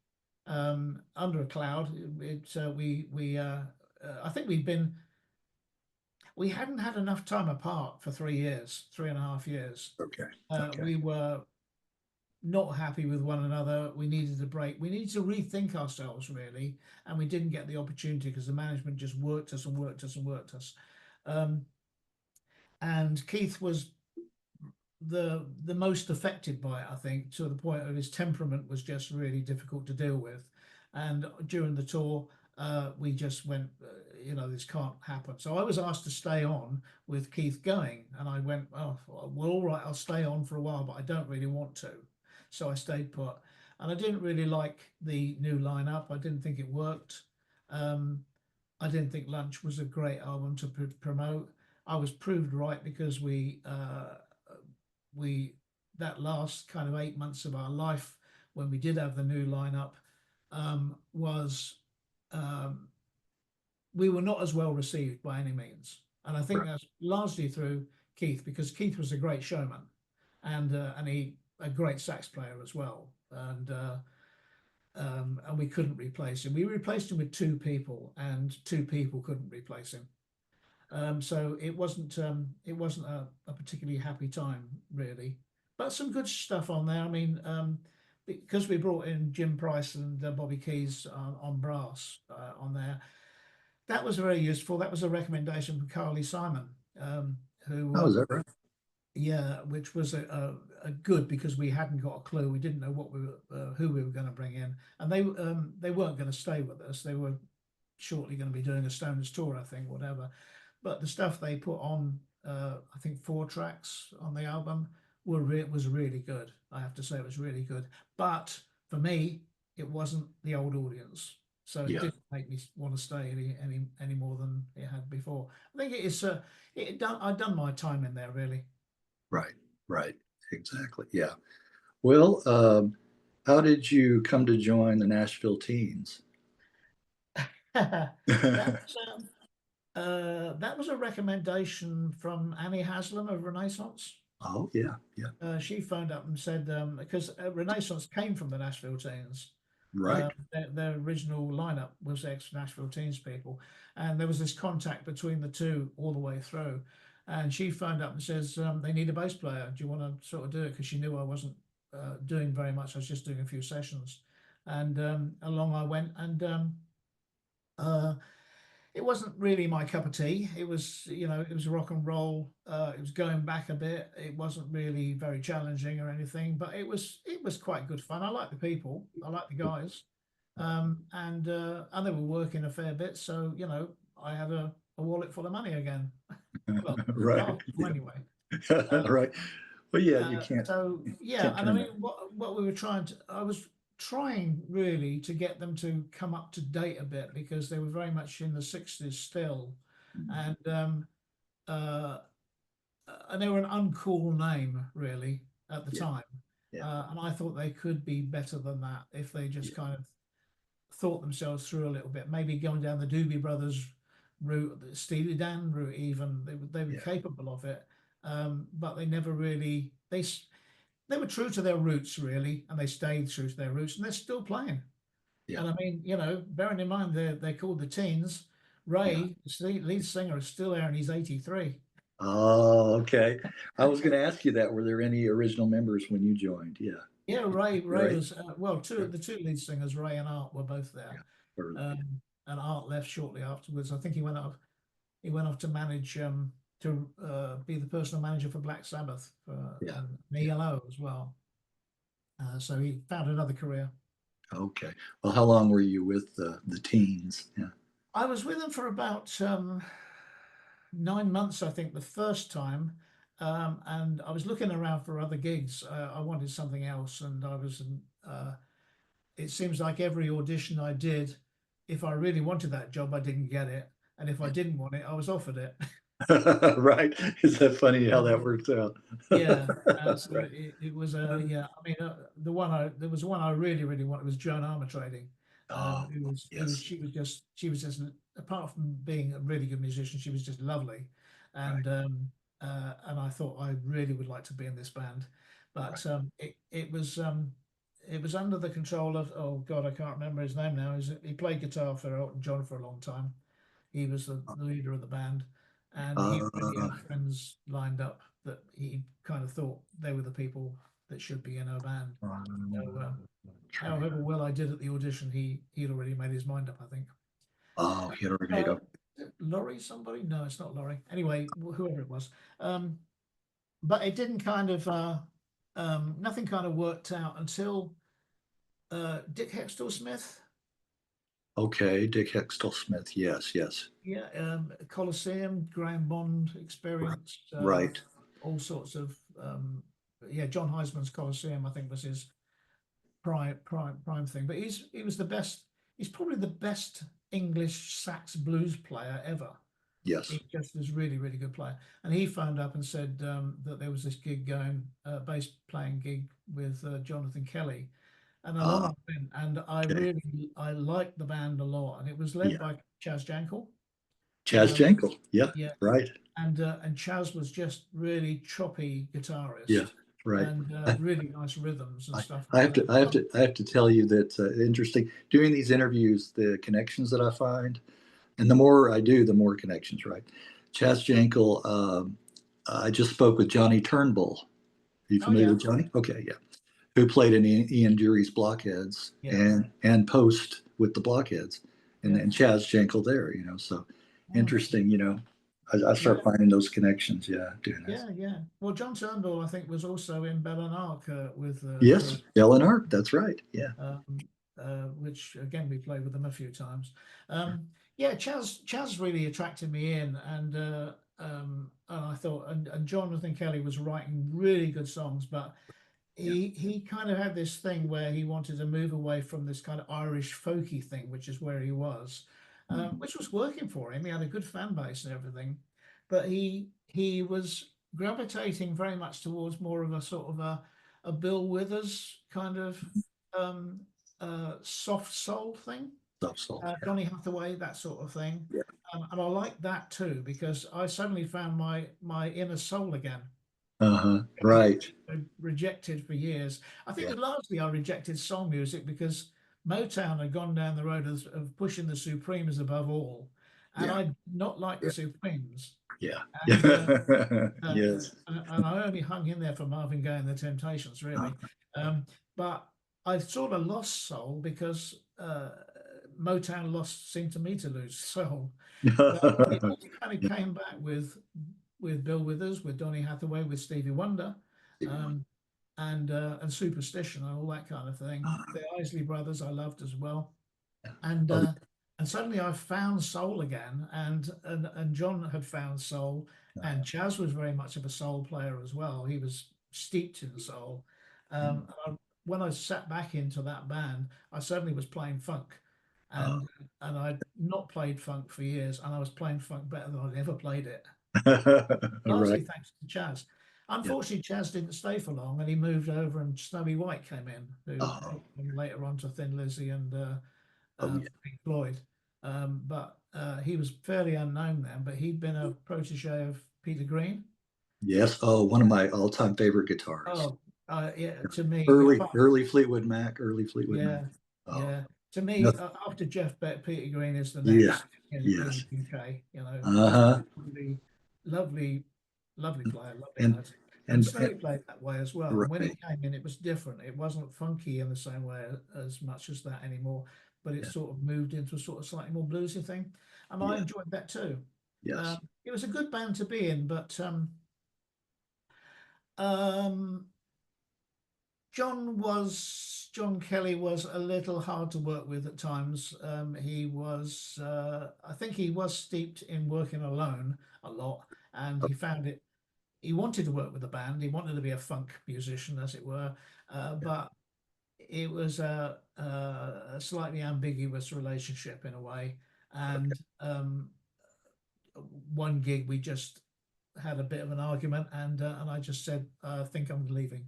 under a cloud. I think we hadn't had enough time apart for 3 years, 3.5 years. Okay. Okay. We were not happy with one another. We needed a break. We needed to rethink ourselves really, and we didn't get the opportunity because the management just worked us and worked us and worked us. And Keith was the most affected by it, I think, to the point of his temperament was just really difficult to deal with. And during the tour, we just went, this can't happen. So I was asked to stay on with Keith going, and I went, oh, well, all right, I'll stay on for a while, but I don't really want to. So I stayed put, and I didn't really like the new lineup. I didn't think it worked. I didn't think Lunch was a great album to promote. I was proved right because we that last kind of 8 months of our life when we did have the new lineup was we were not as well received by any means, and I think Right. that's largely through Keith because Keith was a great showman and he a great sax player as well, and we couldn't replace him. We replaced him with two people, and two people couldn't replace him. So it wasn't a particularly happy time really, but some good stuff on there. I mean, because we brought in Jim Price and Bobby Keys on brass on there, that was very useful. That was a recommendation from Carly Simon, who Oh, is that right? yeah, which was a good because we hadn't got a clue. We didn't know who we were going to bring in, and they weren't going to stay with us. They were shortly going to be doing a Stones tour, I think, whatever. But the stuff they put on, I think 4 tracks on the album was really good. I have to say it was really good. But for me, it wasn't the old audience, so it Yeah. didn't make me want to stay any more than it had before. I think I'd done my time in there really. Right. Right. Exactly. Yeah. Well, how did you come to join the Nashville Teens? That was that was a recommendation from Annie Haslam of Renaissance. Oh, yeah. Yeah. She phoned up and said because Renaissance came from the Nashville Teens. Right. Their original lineup was ex-Nashville Teens people, and there was this contact between the two all the way through. And she phoned up and says they need a bass player. Do you want to sort of do it? Because she knew I wasn't doing very much. I was just doing a few sessions, and along I went. And uh, it wasn't really my cup of tea. It was rock and roll. It was going back a bit. It wasn't really very challenging or anything, but it was quite good fun. I like the people. I like the guys, and they were working a fair bit. So I had a wallet full of money again. Well, Right. half Yeah. anyway. Right. Well, yeah, you So yeah, can't and I turn mean, that. what we were I was trying really to get them to come up to date a bit because they were very much in the '60s still, Mhm. and uh, and they were an uncool name really at the Yeah. time, Yeah. and I thought they could be better than that if they just Yeah. kind of thought themselves through a little bit, maybe going down the Doobie Brothers route, the Steely Dan route, even they were Yeah. capable of it, but they never really they were true to their roots really, and they stayed true to their roots, and they're still playing. Yeah. And I mean, bearing in mind they're called the Teens. Yeah. Ray, the lead singer, is still there, and he's 83. Oh, okay. I was going to ask you that. Were there any original members when you joined? Yeah. Yeah, Ray Right. was well, the two lead singers, Ray and Art, were both there. Yeah. Or- And Art left shortly afterwards. I think he went off to manage to be the personal manager for Black Sabbath Yeah. and Yeah. ELO as well. So he found another career. Okay. Well, how long were you with the teens? Yeah. I was with him for about 9 months, I think, the first time. And I was looking around for other gigs. I wanted something else, and it seems like every audition I did, if I really wanted that job, I didn't get it. And if I didn't want it, I was offered it. Right. Is that funny how that works out? Yeah. So Right. it was yeah. I mean, there was one I really really wanted was Joan Armatrading. Oh, yes. She was just apart from being a really good musician, she was just lovely, Right. and I thought I really would like to be in this band, Right. but it was under the control of, oh God, I can't remember his name now. He played guitar for Elton John for a long time. He was the leader of the band, and he already Uh, had friends lined up that he kind of thought they were the people that should be in our band. So, however well I did at the audition, he'd already made his mind up, I think. oh, he had already made Uh, up. Laurie, somebody? No, it's not Laurie. Anyway, whoever it was. But it didn't kind of nothing kind of worked out until Dick Hextall Smith. Okay, Dick Hextall Smith. Yes, yes. Yeah, Colosseum, Graham Bond Right. experience, Right. all sorts of yeah, John Heisman's Colosseum, I think, was his prime thing. But he was the best. He's probably the best English sax blues player ever. Yes. He just was really really good player. And he phoned up and said that there was this gig going, bass playing gig with Jonathan Kelly, and along Uh, I went. And okay. I liked the band a lot, and it was led Yeah. by Chaz Jankel. Chaz Um, Jankel. Yeah. yeah, Right. and Chaz was just really choppy Yeah. guitarist Right. and really nice rhythms and I, stuff I like have that. to, I have to, I have to tell you that interesting. Doing these interviews, the connections that I find, and the more I do, the more connections. Right. Chaz Jankel. I just spoke with Johnny Turnbull. Are you Oh familiar yeah, with Johnny? Okay, yeah. Who played in Ian Dury's Blockheads yeah, and Post with the Blockheads, and yeah, then Chaz Jankel there. So oh, interesting. I yeah, start finding those connections. Yeah, doing this. yeah. Well, John Turnbull, I think, was also in Bell and Arc with Yes, Terry, Ellen Art. That's right. Yeah. which again we played with them a few times. Yeah, Chaz really attracted me in, and I thought, and Jonathan Kelly was writing really good songs, but Yeah. he kind of had this thing where he wanted to move away from this kind of Irish folky thing, which is where he was, Mhm. which was working for him. He had a good fan base and everything, but he was gravitating very much towards more of a sort of a Bill Withers kind of um, soft soul thing, Stuff sold. Yeah. Donny Hathaway, that sort of thing. Yeah. And I like that too because I suddenly found my inner soul again. Uh-huh. I Right. rejected for years. I think Yeah. that largely I rejected soul music because Motown had gone down the road of pushing the Supremes above all, and Yeah. I did not like the Yeah. Supremes. Yeah. And uh, Yes. and I only hung in there for Marvin Gaye and the Temptations, Uh, really. But I sort of lost soul because Motown lost seemed to me to lose soul. But it only kind of yeah. came back with Bill Withers, with Donny Hathaway, with Stevie Wonder, um, and Superstition and all that kind of thing. The Isley Brothers I loved as well, and Oh, uh, and suddenly I found soul again, and John had found soul, and Chaz was very much of a soul player as well. He was steeped in soul. When I sat back into that band, I suddenly was playing funk, uh, and I'd not played funk for years, and I was playing funk better than I'd ever played it, right. largely thanks to Chaz. Yeah. Unfortunately, Chaz didn't stay for long, and he moved over, and Snowy White came in, who Oh, and later on to Thin Lizzy and oh yeah. Pink Floyd. But he was fairly unknown then, but he'd been a protege of Peter Green. Yes. Oh, one of my all-time favorite guitarists. Oh, yeah, to me, Early Fleetwood Mac. Early Fleetwood Mac. yeah, Oh, yeah. To me, nothing. after Jeff Beck, Peter Green is the Yeah. next in Yes. the UK. Just Uh-huh. lovely, lovely. lovely player, lovely and lad. And and, Stevie played that way as well. And when he right. came in, it was different. It wasn't funky in the same way as much as that anymore, but it Yeah, sort of moved into a sort of slightly more bluesy thing. And I yeah, enjoyed that too. yes. It was a good band to be in, but um, John Kelly was a little hard to work with at times. I think he was steeped in working alone a lot, and Oh, he found it. He wanted to work with a band. He wanted to be a funk musician, as it were, yeah, but it was a slightly ambiguous relationship in a way. okay. And one gig, we just had a bit of an argument, and I just said, I think I'm leaving,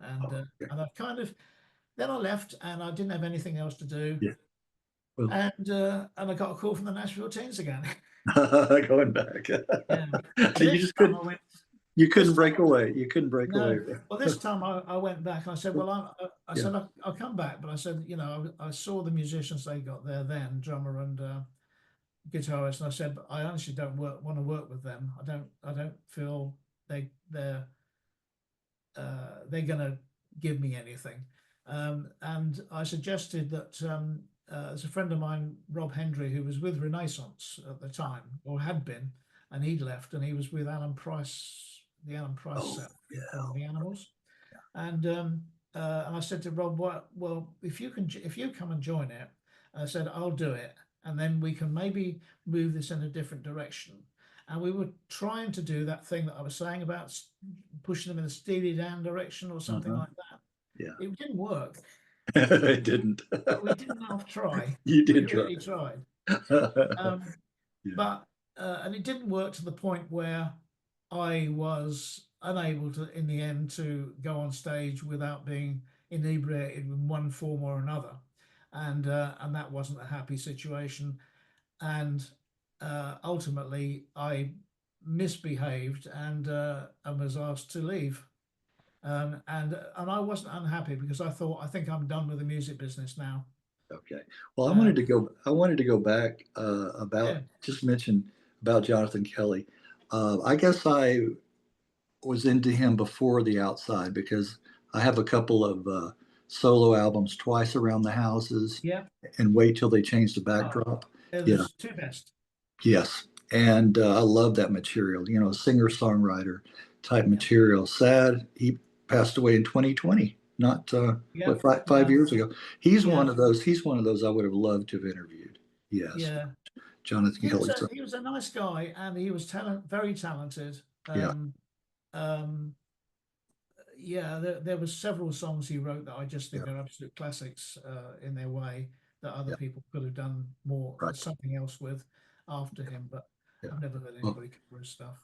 and Oh, uh, okay. and I've kind of then I left, and I didn't have anything else to do, Yeah. Well, and I got a call from the Nashville Teens again. going back. Yeah, and You this just time couldn't. I went. You This couldn't time break away. You couldn't break away. No. Well, this time I went back and I said, well, I Yeah. said I'll come back, but I said, I saw the musicians they got there then, drummer and guitarist, and I said, but I honestly don't want to work with them. I don't feel they're they're gonna give me anything. And I suggested that there's a friend of mine, Rob Hendry, who was with Renaissance at the time, or had been, and he'd left, and he was with Alan Price, the Alan Price Oh, set yeah. from the Animals. And I said to Rob, well, if you come and join it, I said I'll do it, and then we can maybe move this in a different direction. And we were trying to do that thing that I was saying about pushing them in the Steely Dan direction or something Uh-huh. like that. Yeah. It didn't work, It didn't. but we didn't half try. You We did try. really tried. Um, Yeah. but and it didn't work to the point where I was unable to, in the end, to go on stage without being inebriated in one form or another, and that wasn't a happy situation. And ultimately, I misbehaved and was asked to leave. And I wasn't unhappy because I think I'm done with the music business now. Okay. Well, Um, I wanted to go back about yeah, just mention about Jonathan Kelly. I guess I was into him before The Outside because I have a couple of solo albums, Twice Around the Houses yeah. and Wait Till They Change the Oh, Backdrop. it Yeah. was two best. Yes. And I love that material, singer-songwriter type Yeah, material. Sad he passed away in 2020, not yeah, what, five yeah, years ago. yeah, He's one of those I would have loved to have interviewed. Yes. yeah. Jonathan Kelly. So, He was a nice guy, and he was very talented. yeah, Um, yeah, there was several songs he wrote that I just yeah, think are absolute classics in their way that other yeah, people could have done more right. something else with after him, but Yeah. I've never heard Well, anybody cover his stuff.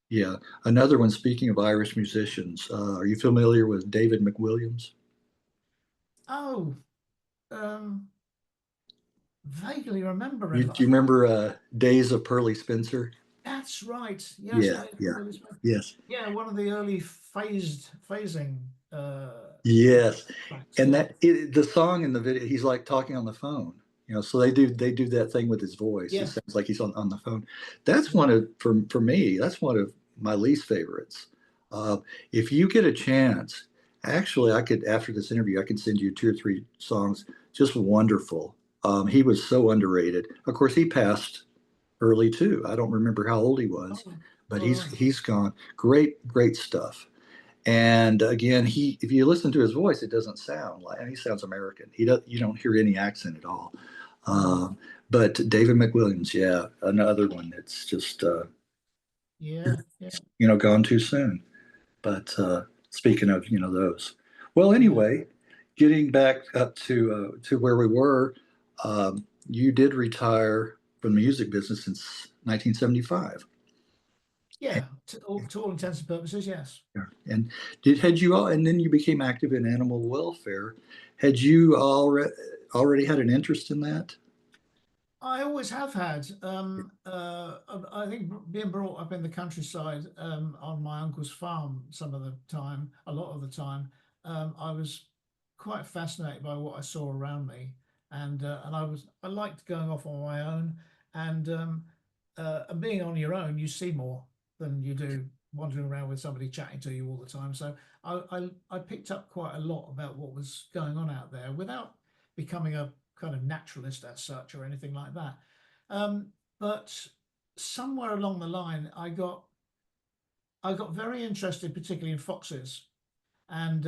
yeah. Another one, speaking of Irish musicians, are you familiar with David McWilliams? Oh, um, vaguely remember him, You, but do I you can't. remember Days of Pearly Spencer? That's right. Yes, Yeah, yeah, yes, yeah, one of the early phasing yes. tracks. And Yeah, the song in the video, he's like talking on the phone, so they do that thing with his voice. It yeah, sounds like he's on the phone. That's yeah. one of for me, that's one of my least favorites. Uh, if you get a chance, actually, I could after this interview, I can send you two or three songs, just wonderful. He was so underrated. Of course, he passed early too. I don't remember how old he was, Oh, but all right. he's gone. Great stuff. And again, if you listen to his voice, it doesn't sound like, and he sounds American. You don't hear any accent at all. Mm. Um, but David McWilliams, yeah, another one that's just, Yeah, yeah, gone too soon. But speaking of, those. Well, yeah. anyway, getting back up to where we were, you did retire from the music business since 1975. Yeah, to all intents and purposes, yes. And had you all, and then you became active in animal welfare. Had you already had an interest in that? I always have had. I think being brought up in the countryside on my uncle's farm some of the time, a lot of the time, I was quite fascinated by what I saw around me, and I liked going off on my own, and being on your own, you see more than you do wandering around with somebody chatting to you all the time. So I picked up quite a lot about what was going on out there without becoming a kind of naturalist as such or anything like that. Um, but somewhere along the line, I got very interested, particularly in foxes, and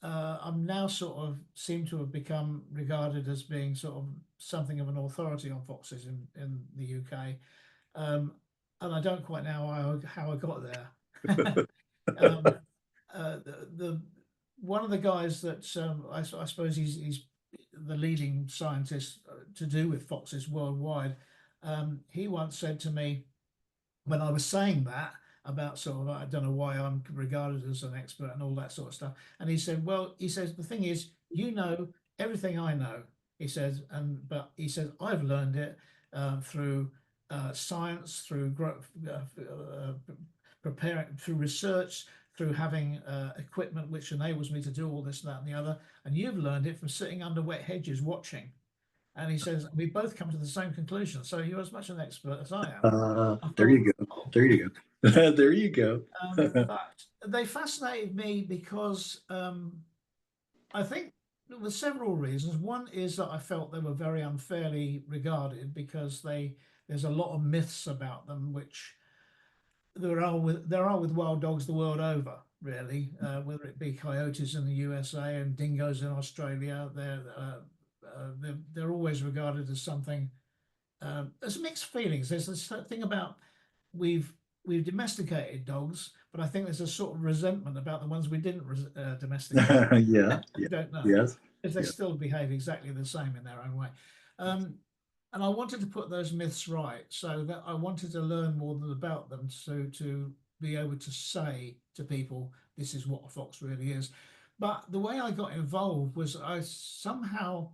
I'm now sort of seem to have become regarded as being sort of something of an authority on foxes in the UK. Um, and I don't quite know how I got there. um, the one of the guys that I suppose he's the leading scientist to do with foxes worldwide. He once said to me when I was saying that about sort of I don't know why I'm regarded as an expert and all that sort of stuff. And he said, well, he says the thing is, you know everything I know. He says, and but he says I've learned it through science, through preparing, through research, through having equipment which enables me to do all this, that, and the other. And you've learned it from sitting under wet hedges watching. And he says, we both come to the same conclusion. So you're as much an expert as I am. I There thought, you go. oh, There you go. There you go. but they fascinated me because I think there were several reasons. One is that I felt they were very unfairly regarded because there's a lot of myths about them, which there are with wild dogs the world over, really. Whether it be coyotes in the USA and dingoes in Australia, they're always regarded as something. There's mixed feelings. There's this thing about we've we've domesticated dogs, but I think there's a sort of resentment about the ones we didn't domesticate. Yeah. I don't know Yes. because they Yeah. still behave exactly the same in their own way. Um, and I wanted to put those myths right, so that I wanted to learn more about them, so to be able to say to people, this is what a fox really is. But the way I got involved was I somehow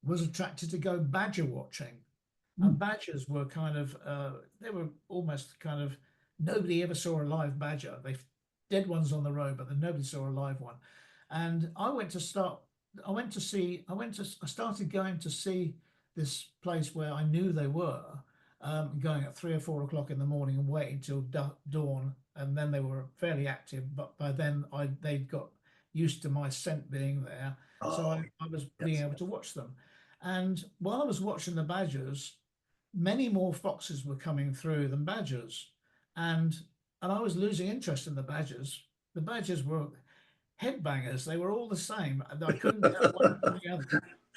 was attracted to go badger watching. And badgers were kind of, they were almost kind of, nobody ever saw a live badger. They dead ones on the road, but then nobody saw a live one. And I started going to see this place where I knew they were, going at 3 or 4 o'clock in the morning and waiting till dawn. And then they were fairly active, but by then they'd got used to my scent being there. So Oh, I was being yes. able to watch them. And while I was watching the badgers, many more foxes were coming through than badgers, and I was losing interest in the badgers. The badgers were headbangers; they were all the same. I couldn't tell one from the other.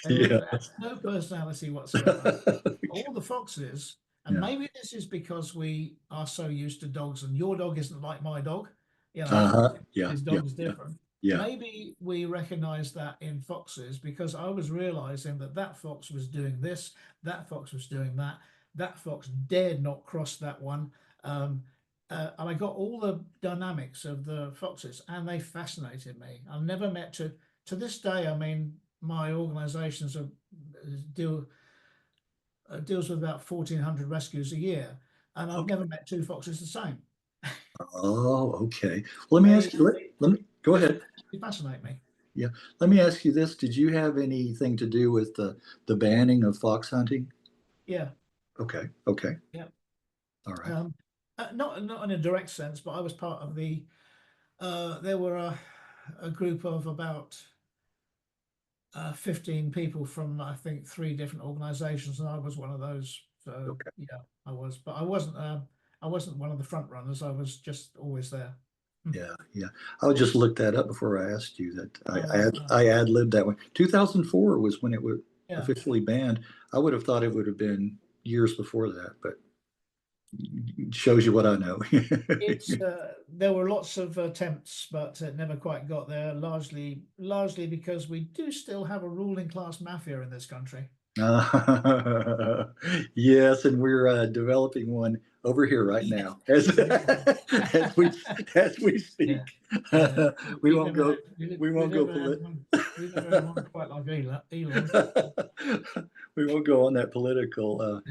Yeah. They had no personality whatsoever. All the foxes, and Yeah. maybe this is because we are so used to dogs, and your dog isn't like my dog. You know, Uh-huh. Yeah. his Yeah. dog is Yeah. different. Yeah. Maybe we recognize that in foxes because I was realizing that that fox was doing this, that fox was doing that, that fox dared not cross that one. And I got all the dynamics of the foxes, and they fascinated me. I've never met to this day. I mean, my organisations deal deals with about 1,400 rescues a year, and I've Okay. never met two foxes the same. Oh, okay. Well, let me ask They you, let me go ahead. they fascinate me. Yeah. Let me ask you this. Did you have anything to do with the banning of fox hunting? Yeah, Okay. Okay. yeah. All right. Um, not in a direct sense, but I was part of the. There were a group of about 15 people from I think 3 different organisations, and I was one of those. So Okay. yeah, I was, but I wasn't one of the front runners. I was just always there. Yeah. Yeah. I'll just look that up before I asked you that. Oh, I ad libbed that one. 2004 was when it was yeah. officially banned. I would have thought it would have been years before that, but it shows you what I know. It's there were lots of attempts, but it never quite got there. Largely because we do still have a ruling class mafia in this country. Yes, and we're developing one over here right Yeah, now as as we as we yeah, speak. yeah. We won't go. We We won't go never had one. We never had one quite like Elon. we won't go on that political,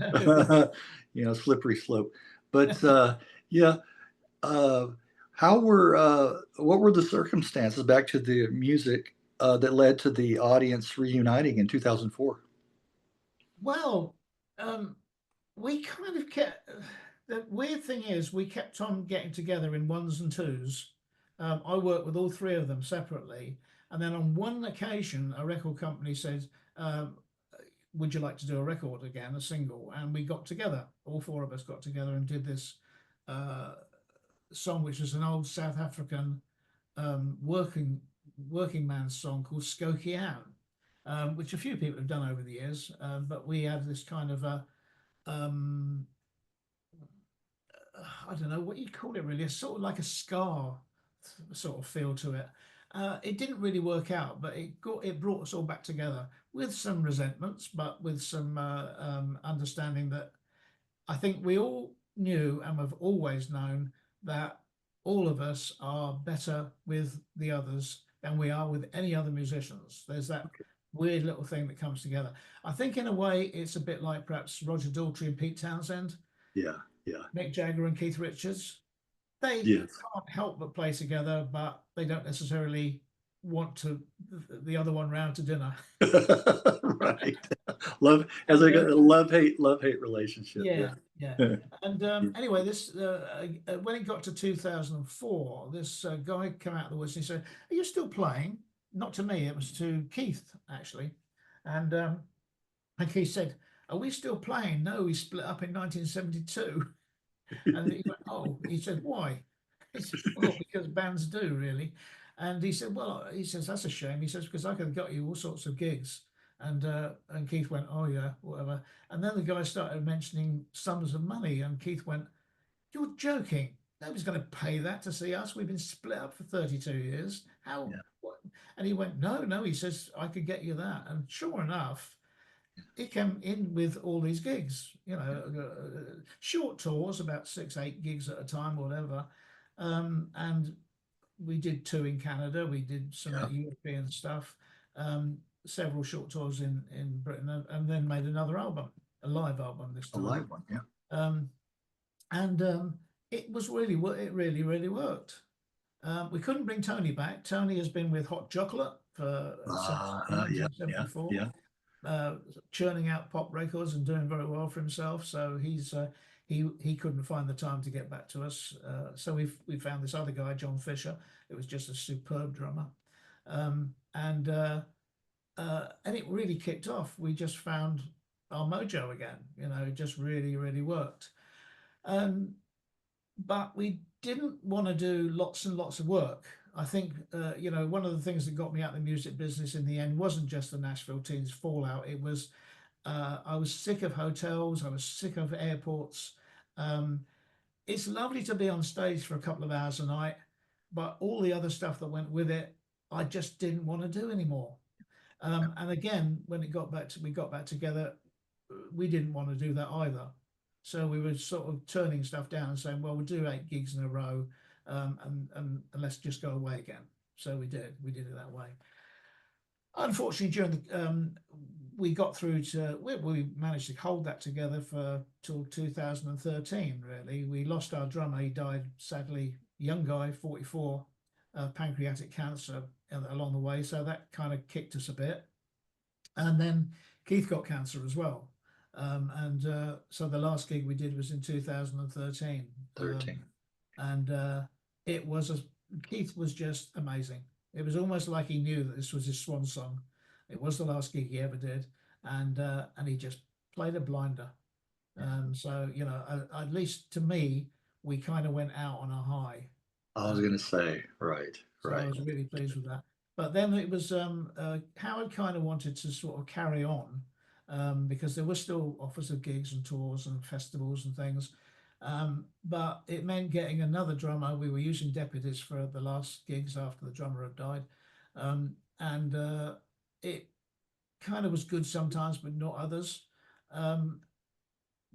slippery slope. But yeah, uh, what were the circumstances back to the music that led to the audience reuniting in 2004? Well, we kind of kept. The weird thing is, we kept on getting together in ones and twos. I worked with all three of them separately, and then on one occasion, a record company said, "Would you like to do a record again, a single?" And we got together. All four of us got together and did this uh, song, which was an old South African working man's song called Skokie Ann, which a few people have done over the years. But we had this kind of a um, I don't know what you call it really, a sort of like a ska sort of feel to it. It didn't really work out, but it brought us all back together with some resentments, but with some understanding that I think we all knew and have always known that all of us are better with the others than we are with any other musicians. There's that weird little thing that comes together. I think in a way it's a bit like perhaps Roger Daltrey and Pete Townsend, Yeah, yeah, Mick Jagger and Keith Richards. They yes. can't help but play together, but they don't necessarily want to the other one round to dinner. Right. Love as a love hate relationship. Yeah, Yeah. yeah. And anyway, this when it got to 2004, this guy came out of the woods and he said, "Are you still playing?" Not to me, it was to Keith actually, and Keith said, "Are we still playing?" "No, we split up in 1972." And he went, "Oh," he said, "Why?" He said, "Well, because bands do really." And he said, "Well," he says, "that's a shame." He says, "Because I could have got you all sorts of gigs." And Keith went, "Oh yeah, whatever." And then the guy started mentioning sums of money, and Keith went, "You're joking. Nobody's going to pay that to see us. We've been split up for 32 years. How? Yeah. What?" And he went, "No, no." He says, "I could get you that." And sure enough, he came in with all these gigs, short tours, about 6, 8 gigs at a time, or whatever. And we did two in Canada. We did some Yeah. European stuff, several short tours in Britain, and then made another album, a live album this A time. live one. Yeah. Um, and it was really, it really, really worked. We couldn't bring Tony back. Tony has been with Hot Chocolate since Yeah, yeah, 1974, yeah. churning out pop records and doing very well for himself. So he couldn't find the time to get back to us. So we found this other guy, John Fisher. It was just a superb drummer, and it really kicked off. We just found our mojo again. It just really, really worked. But we didn't want to do lots and lots of work. I think, one of the things that got me out of the music business in the end wasn't just the Nashville teens fallout. It was, I was sick of hotels. I was sick of airports. It's lovely to be on stage for a couple of hours a night, but all the other stuff that went with it, I just didn't want to do anymore. And again, when we got back together, we didn't want to do that either. So we were sort of turning stuff down and saying, well, we'll do 8 gigs in a row, and let's just go away again. So we did it that way. Unfortunately, during the we got through to we managed to hold that together till 2013. Really, we lost our drummer. He died sadly, young guy, 44, pancreatic cancer along the way. So that kind of kicked us a bit. And then Keith got cancer as well. So the last gig we did was in 2013. It was Keith was just amazing. It was almost like he knew that this was his swan song. It was the last gig he ever did, and he just played a blinder. So at least to me, we kind of went out on a high. I was going to say, right. So I was really pleased with that. But then it was Howard kind of wanted to sort of carry on, because there were still offers of gigs and tours and festivals and things. But it meant getting another drummer. We were using deputies for the last gigs after the drummer had died. And it kind of was good sometimes, but not others.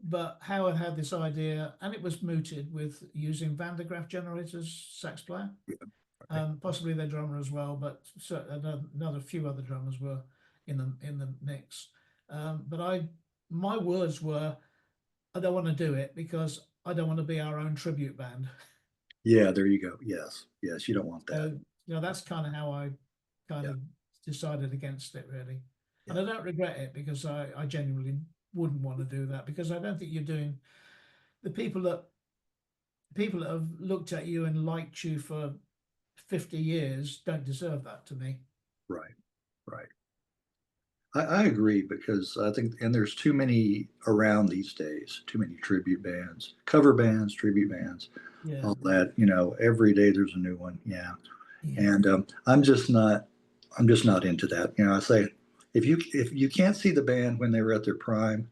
But Howard had this idea, and it was mooted with using Van de Graaff generators, sax player, possibly their drummer as well, but another few other drummers were in the mix. But my words were, I don't want to do it because I don't want to be our own tribute band. Yeah, there you go. Yes, you don't want that. So, that's kind of how I kind of decided against it, really. Yeah. And I don't regret it because I genuinely wouldn't want to do that, because I don't think you're doing the people that people that have looked at you and liked you for 50 years don't deserve that to me. Right, right. I agree because I think, and there's too many around these days, too many tribute bands, cover bands, tribute bands, Yeah, all that. You know, every day there's a new one. Yeah, yeah, and I'm just not into that. You know, I say if you can't see the band when they were at their prime,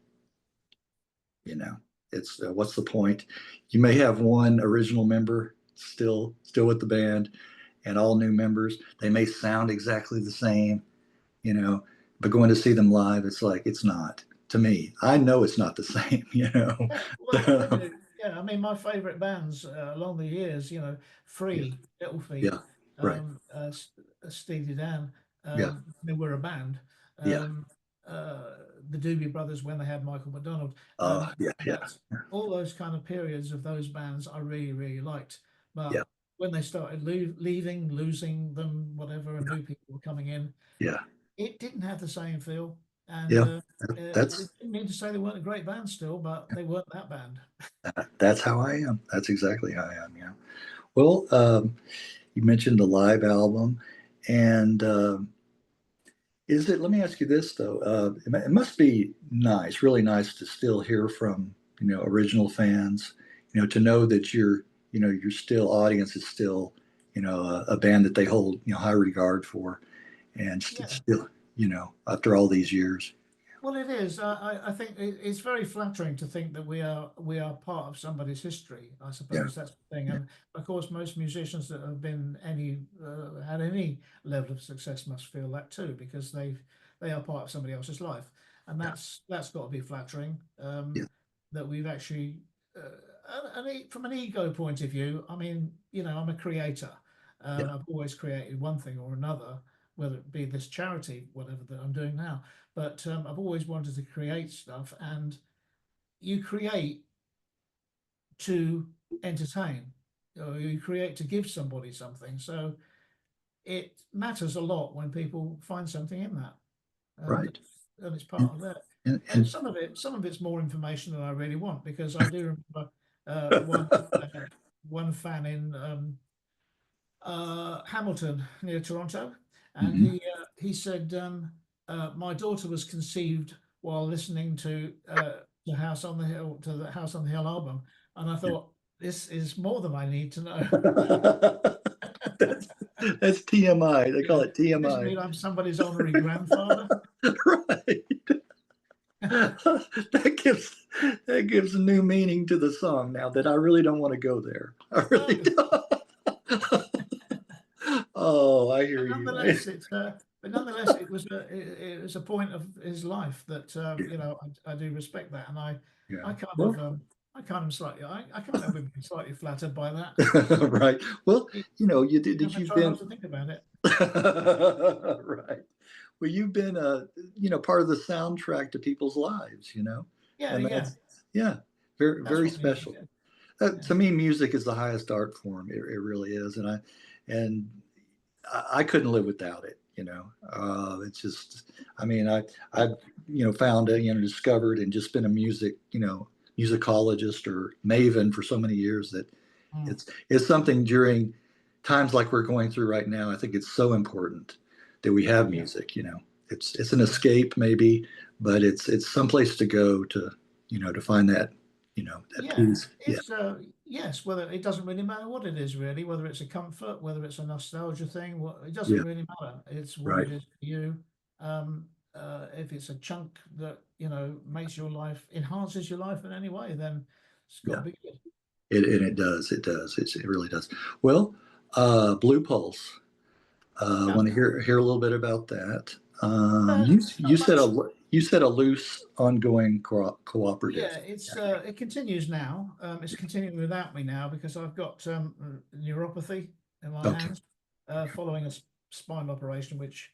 you know, it's what's the point? You may have one original member still with the band, and all new members. They may sound exactly the same, you know, but going to see them live, it's like it's not to me. I know it's not the same, you know. yeah. Well, with it, yeah. I mean, my favourite bands along the years, you know, Yeah, Free, Little Feat, yeah, right, Steely Dan. yeah, They were a band. yeah, Um, the Doobie Brothers when they had Michael McDonald. yeah, yeah, But all those kind of periods of those bands I really, really liked. yeah, But when they started leaving, losing them, whatever, and new people were coming in, yeah, it didn't have the same feel. And yeah. it That's didn't mean to say they weren't a great band still, but they weren't that band. that's how I am. That's exactly how I am. Yeah. Well, you mentioned the live album, and is it? Let me ask you this though. It must be nice, really nice to still hear from original fans. You know, to know that your still audience is still a band that they hold high regard for, and Yeah. still after all these years. Well, it is. I think it's very flattering to think that we are part of somebody's history. I Yeah, suppose that's the thing. yeah, And of course, most musicians that have been any had any level of success must feel that too, because they are part of somebody else's life, and yeah, that's got to be flattering. yeah, That we've actually, from an ego point of view, I mean, I'm a creator. yeah. I've always created one thing or another, whether it be this charity, whatever that I'm doing now. But I've always wanted to create stuff, and you create to entertain, or you create to give somebody something. So it matters a lot when people find something in that, and Right. and it's And, part of that. And and some of it's more information than I really want, because I do remember uh, one fan in Hamilton near Toronto, and Mhm. he said my daughter was conceived while listening to the House on the Hill to the House on the Hill album, and I thought this is more than I need to know. that's that's TMI. They call Yeah, it does this TMI. mean I'm somebody's honorary grandfather? Right. That gives that gives a new meaning to the song now that I really don't want to go there. I really No, don't. Oh, I hear but you. nonetheless, it was a point of his life that Yeah, I do respect that, and yeah. I kind Well, of I kind of slightly I can't help but be slightly flattered by that. right. Well, You did have to you've try not been to think about it. right. Well, you've been part of the soundtrack to people's lives, Yeah, and yeah, yeah, very that's very what music special. is. Yeah, To me, music is the highest art form. It really is, and I couldn't live without it. It's just, I mean, I found discovered and just been a musicologist or maven for so many years that mm, it's something during times like we're going through right now. I think it's so important that we have yeah, music. It's an yeah. escape maybe, but it's someplace to go to find that that Yeah, peace. Yeah, it's yes, whether it doesn't really matter what it is really, whether it's a comfort, whether it's a nostalgia thing, it doesn't yeah, really matter. It's what right. it is for you. If it's a chunk that, makes your life, enhances your life in any way, then it's got to Yeah. be good. It does. It does. It really does. Well, Blue Pulse. Yeah. Want to hear a little bit about that. Not much. You said a loose, ongoing cooperative. Yeah, it continues now. It's continuing without me now because I've got neuropathy in my Okay. hands following a spinal operation, which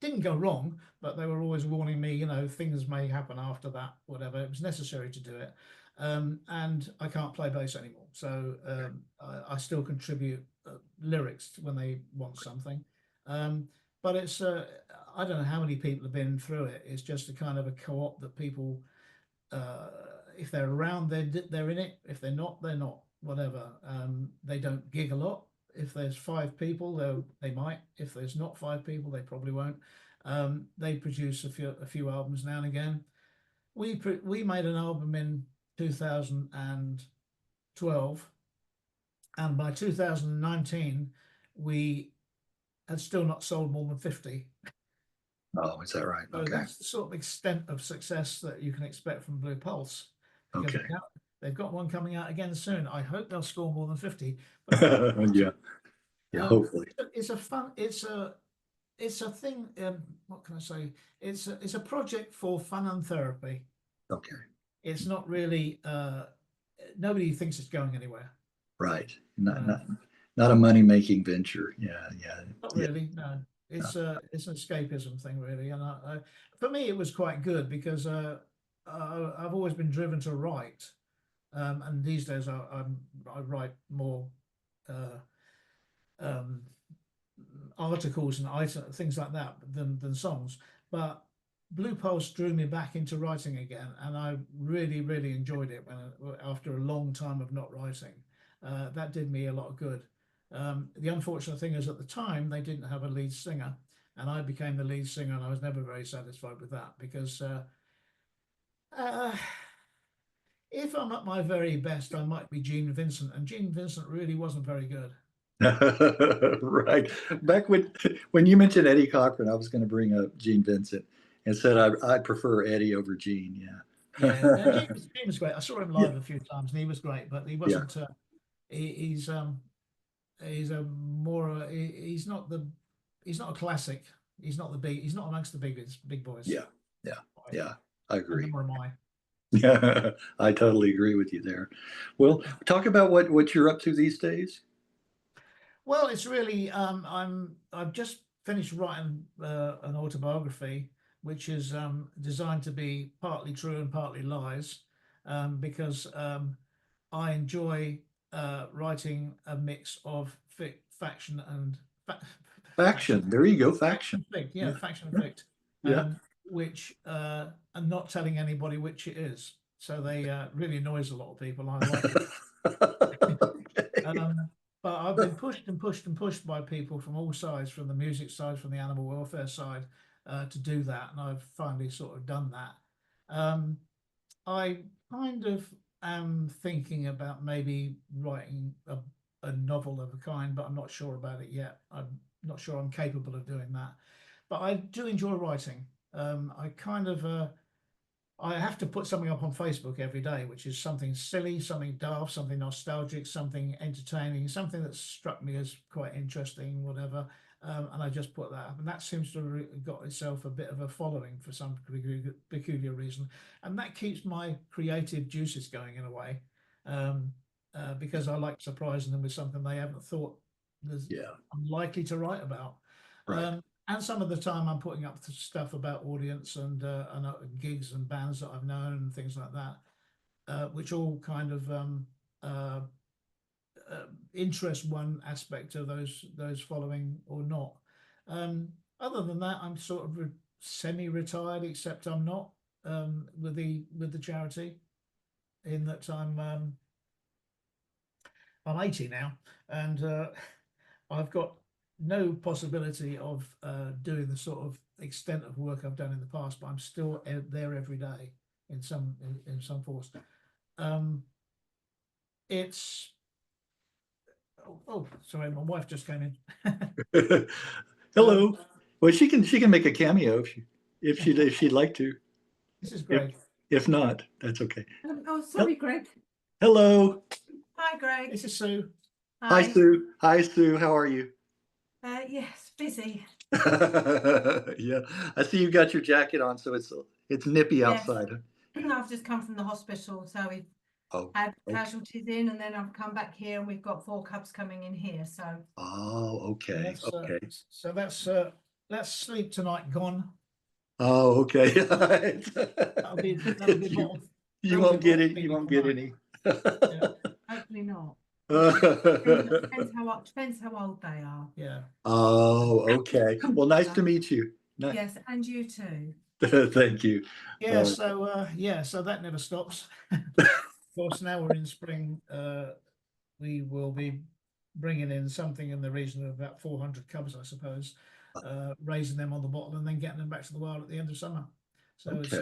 didn't go wrong, but they were always warning me, things may happen after that, whatever. It was necessary to do it. And I can't play bass anymore. So I still contribute lyrics when they want something. Um, but I don't know how many people have been through it. It's just a kind of a co-op that people uh, if they're around, they're in it. If they're not, they're not. whatever. They don't gig a lot. If there's 5 people, they might. If there's not 5 people, they probably won't. They produce a few albums now and again. We made an album in 2012, and by 2019 we had still not sold more than 50. Oh, is that right? So Okay. that's the sort of extent of success that you can expect from Blue Pulse. Because Okay. they've got one coming out again soon. I hope they'll score more than 50. But yeah. Hopefully. It's a thing. What can I say? It's a project for fun and therapy. Okay. It's not really. Nobody thinks it's going anywhere. Right. Not a money-making venture. Yeah. Not really. No. It's an escapism thing, really. And for me, it was quite good because I've always been driven to write, and these days I write more articles and things like that than songs. But Blue Pulse drew me back into writing again, and I really, really enjoyed it after a long time of not writing. That did me a lot of good. The unfortunate thing is at the time they didn't have a lead singer, and I became the lead singer, and I was never very satisfied with that because if I'm at my very best, I might be Gene Vincent, and Gene Vincent really wasn't very good. Right. Back when you mentioned Eddie Cochran, I was going to bring up Gene Vincent and said I prefer Eddie over Gene. Yeah. Gene was great. I saw him live a few times, and he was great, but he wasn't. He's not a classic. He's not amongst the big boys. Yeah. I agree. Nor am I. Yeah, I totally agree with you there. Well, talk about what you're up to these days. Well, it's really I've just finished writing an autobiography, which is designed to be partly true and partly lies, because I enjoy writing a mix of faction and faction. There you go, faction. Faction and fict. Which and not telling anybody which it is. So they really annoys a lot of people. I like it. But I've been pushed and pushed and pushed by people from all sides, from the music side, from the animal welfare side, to do that, and I've finally sort of done that. I kind of am thinking about maybe writing a novel of a kind, but I'm not sure about it yet. I'm not sure I'm capable of doing that. But I do enjoy writing. I have to put something up on Facebook every day, which is something silly, something daft, something nostalgic, something entertaining, something that struck me as quite interesting, whatever. And I just put that up, and that seems to have got itself a bit of a following for some peculiar reason, and that keeps my creative juices going in a way, because I like surprising them with something they haven't thought I'm likely to write about. Right. And some of the time I'm putting up stuff about audience and gigs and bands that I've known and things like that, which all kind of interest one aspect of those following or not. Other than that, I'm sort of semi-retired, except I'm not with the charity, in that I'm 80 now, and I've got no possibility of doing the sort of extent of work I've done in the past, but I'm still there every day in some force. It's sorry, my wife just came in. Hello. Well, she can make a cameo if she'd like to. This is Greg. If not, that's okay. Oh, sorry, Greg. Hello. Hi, Greg. This is Sue. Hi, Sue. Hi, Sue. How are you? Yes, busy. Yeah, I see you got your jacket on, so it's nippy outside. Yes. I've just come from the hospital, so we've had casualties in, and then I've come back here, and we've got 4 cubs coming in here. So. Oh, okay. So that's Sleep Tonight gone. Oh, okay. that'll be you won't get it. You won't get any. Hopefully not. Depends how old they are. Yeah. Oh, okay. Well, nice to meet you. Yes, and you too. Thank you. Yeah. So that never stops. Of course, now we're in spring. we will be bringing in something in the region of about 400 cubs, I suppose, raising them on the bottle and then getting them back to the wild at the end of summer. So Okay.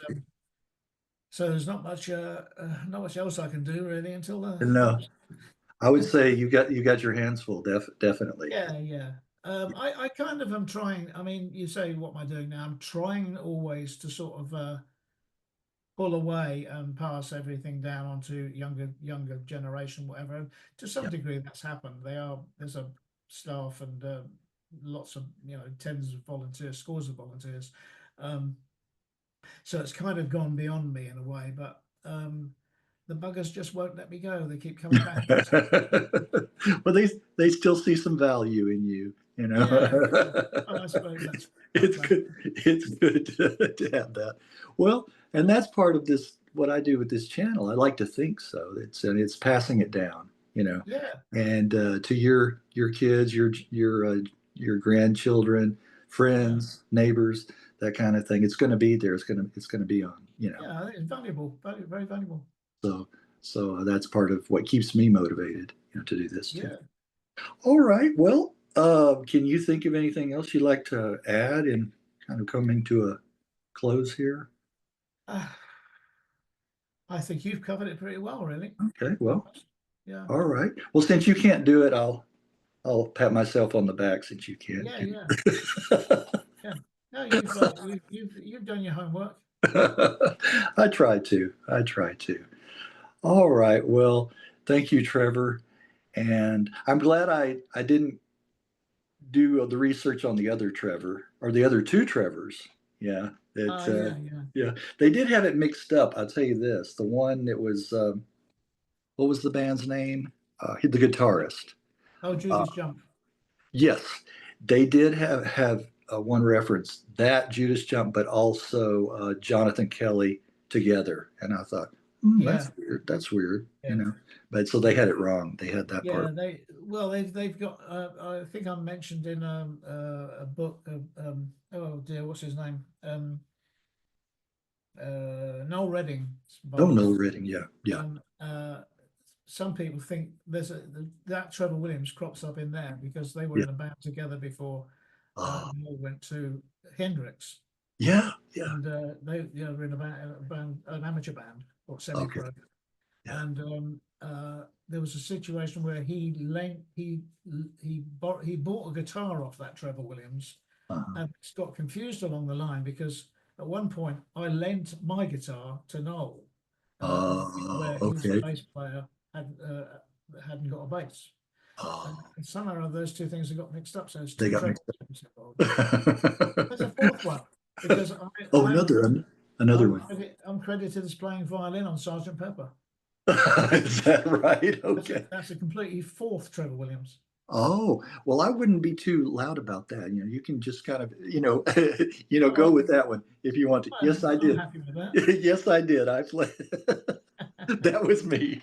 so there's not much else I can do really until the. No, I would say you got your hands full, definitely. Yeah. I kind of am trying. I mean, you say, what am I doing now? I'm trying always to sort of pull away and pass everything down onto younger generation, whatever. To some degree, that's happened. There's a staff and lots of tens of volunteers, scores of volunteers. So it's kind of gone beyond me in a way, but the buggers just won't let me go. They keep coming back. Well, they still see some value in you, Yeah. I suppose it's good. It's good to have that. Well, and that's part of this. What I do with this channel, I like to think so. It's passing it down, Yeah. And to your kids, your grandchildren, friends, neighbors, that kind of thing. It's going to be there. It's going to be on. Yeah, it's valuable, very valuable. So that's part of what keeps me motivated, to do this too. Yeah. All right. Well, can you think of anything else you'd like to add in kind of coming to a close here? I think you've covered it pretty well, really. Okay. Well. Yeah. All right. Well, since you can't do it, I'll pat myself on the back since you can. Yeah. Yeah. No, you've done your homework. I try to. All right. Well, thank you, Trevor. And I'm glad I didn't do the research on the other Trevor or the other two Trevors. Yeah. Yeah. They did have it mixed up. I'll tell you this. The one that was, what was the band's name? The guitarist. Oh, Judas Jump. Yes. They did have one reference, that Judas Jump, but also Jonathan Kelly together. And I thought, that's weird. That's weird, But so they had it wrong. They had that part. They've got. I think I mentioned in a book. Oh dear, what's his name? Noel Redding. Noel Redding. Yeah. Some people think that Trevor Williams crops up in there because they were in a band together before Noel went to Hendrix. Yeah. And they were in a band, an amateur band or semi-pro. Okay. Yeah. And there was a situation where he bought a guitar off that Trevor Williams, and got confused along the line because at one point I lent my guitar to Noel, where his bass player hadn't got a bass. And somehow those two things have got mixed up. So they got mixed up. There's a fourth one. Because another one. I'm credited as playing violin on Sgt. Pepper. Is that right? Okay. That's a completely fourth Trevor Williams. Oh, well, I wouldn't be too loud about that. You can just kind of, go with that one if you want to. Yes, I did. Happy with that. Yes, I did. I played. That was me.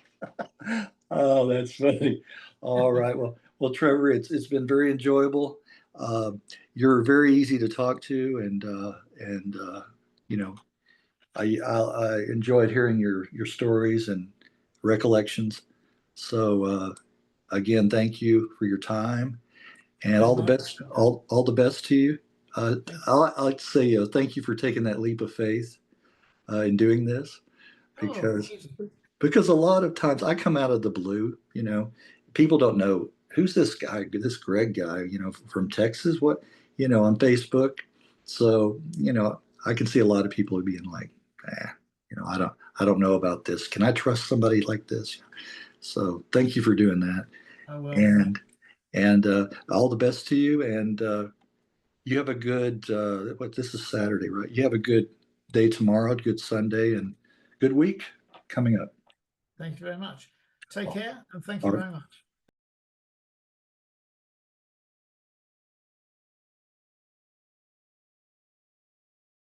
Oh, that's funny. All right. Well, Trevor, it's been very enjoyable. You're very easy to talk to, and I enjoyed hearing your stories and recollections. So again, thank you for your time, and all the best. All the best to you. I'd like to say thank you for taking that leap of faith in doing this, because a lot of times I come out of the blue. People don't know. Who's this guy, this Greg guy, from Texas, what, on Facebook. So, I can see a lot of people being like, I don't know about this. Can I trust somebody like this? So thank you for doing that. Oh, well. And all the best to you. And you have a good, this is Saturday, right? You have a good day tomorrow, good Sunday, and good week coming up. Thank you very much. Take care, and thank you very much.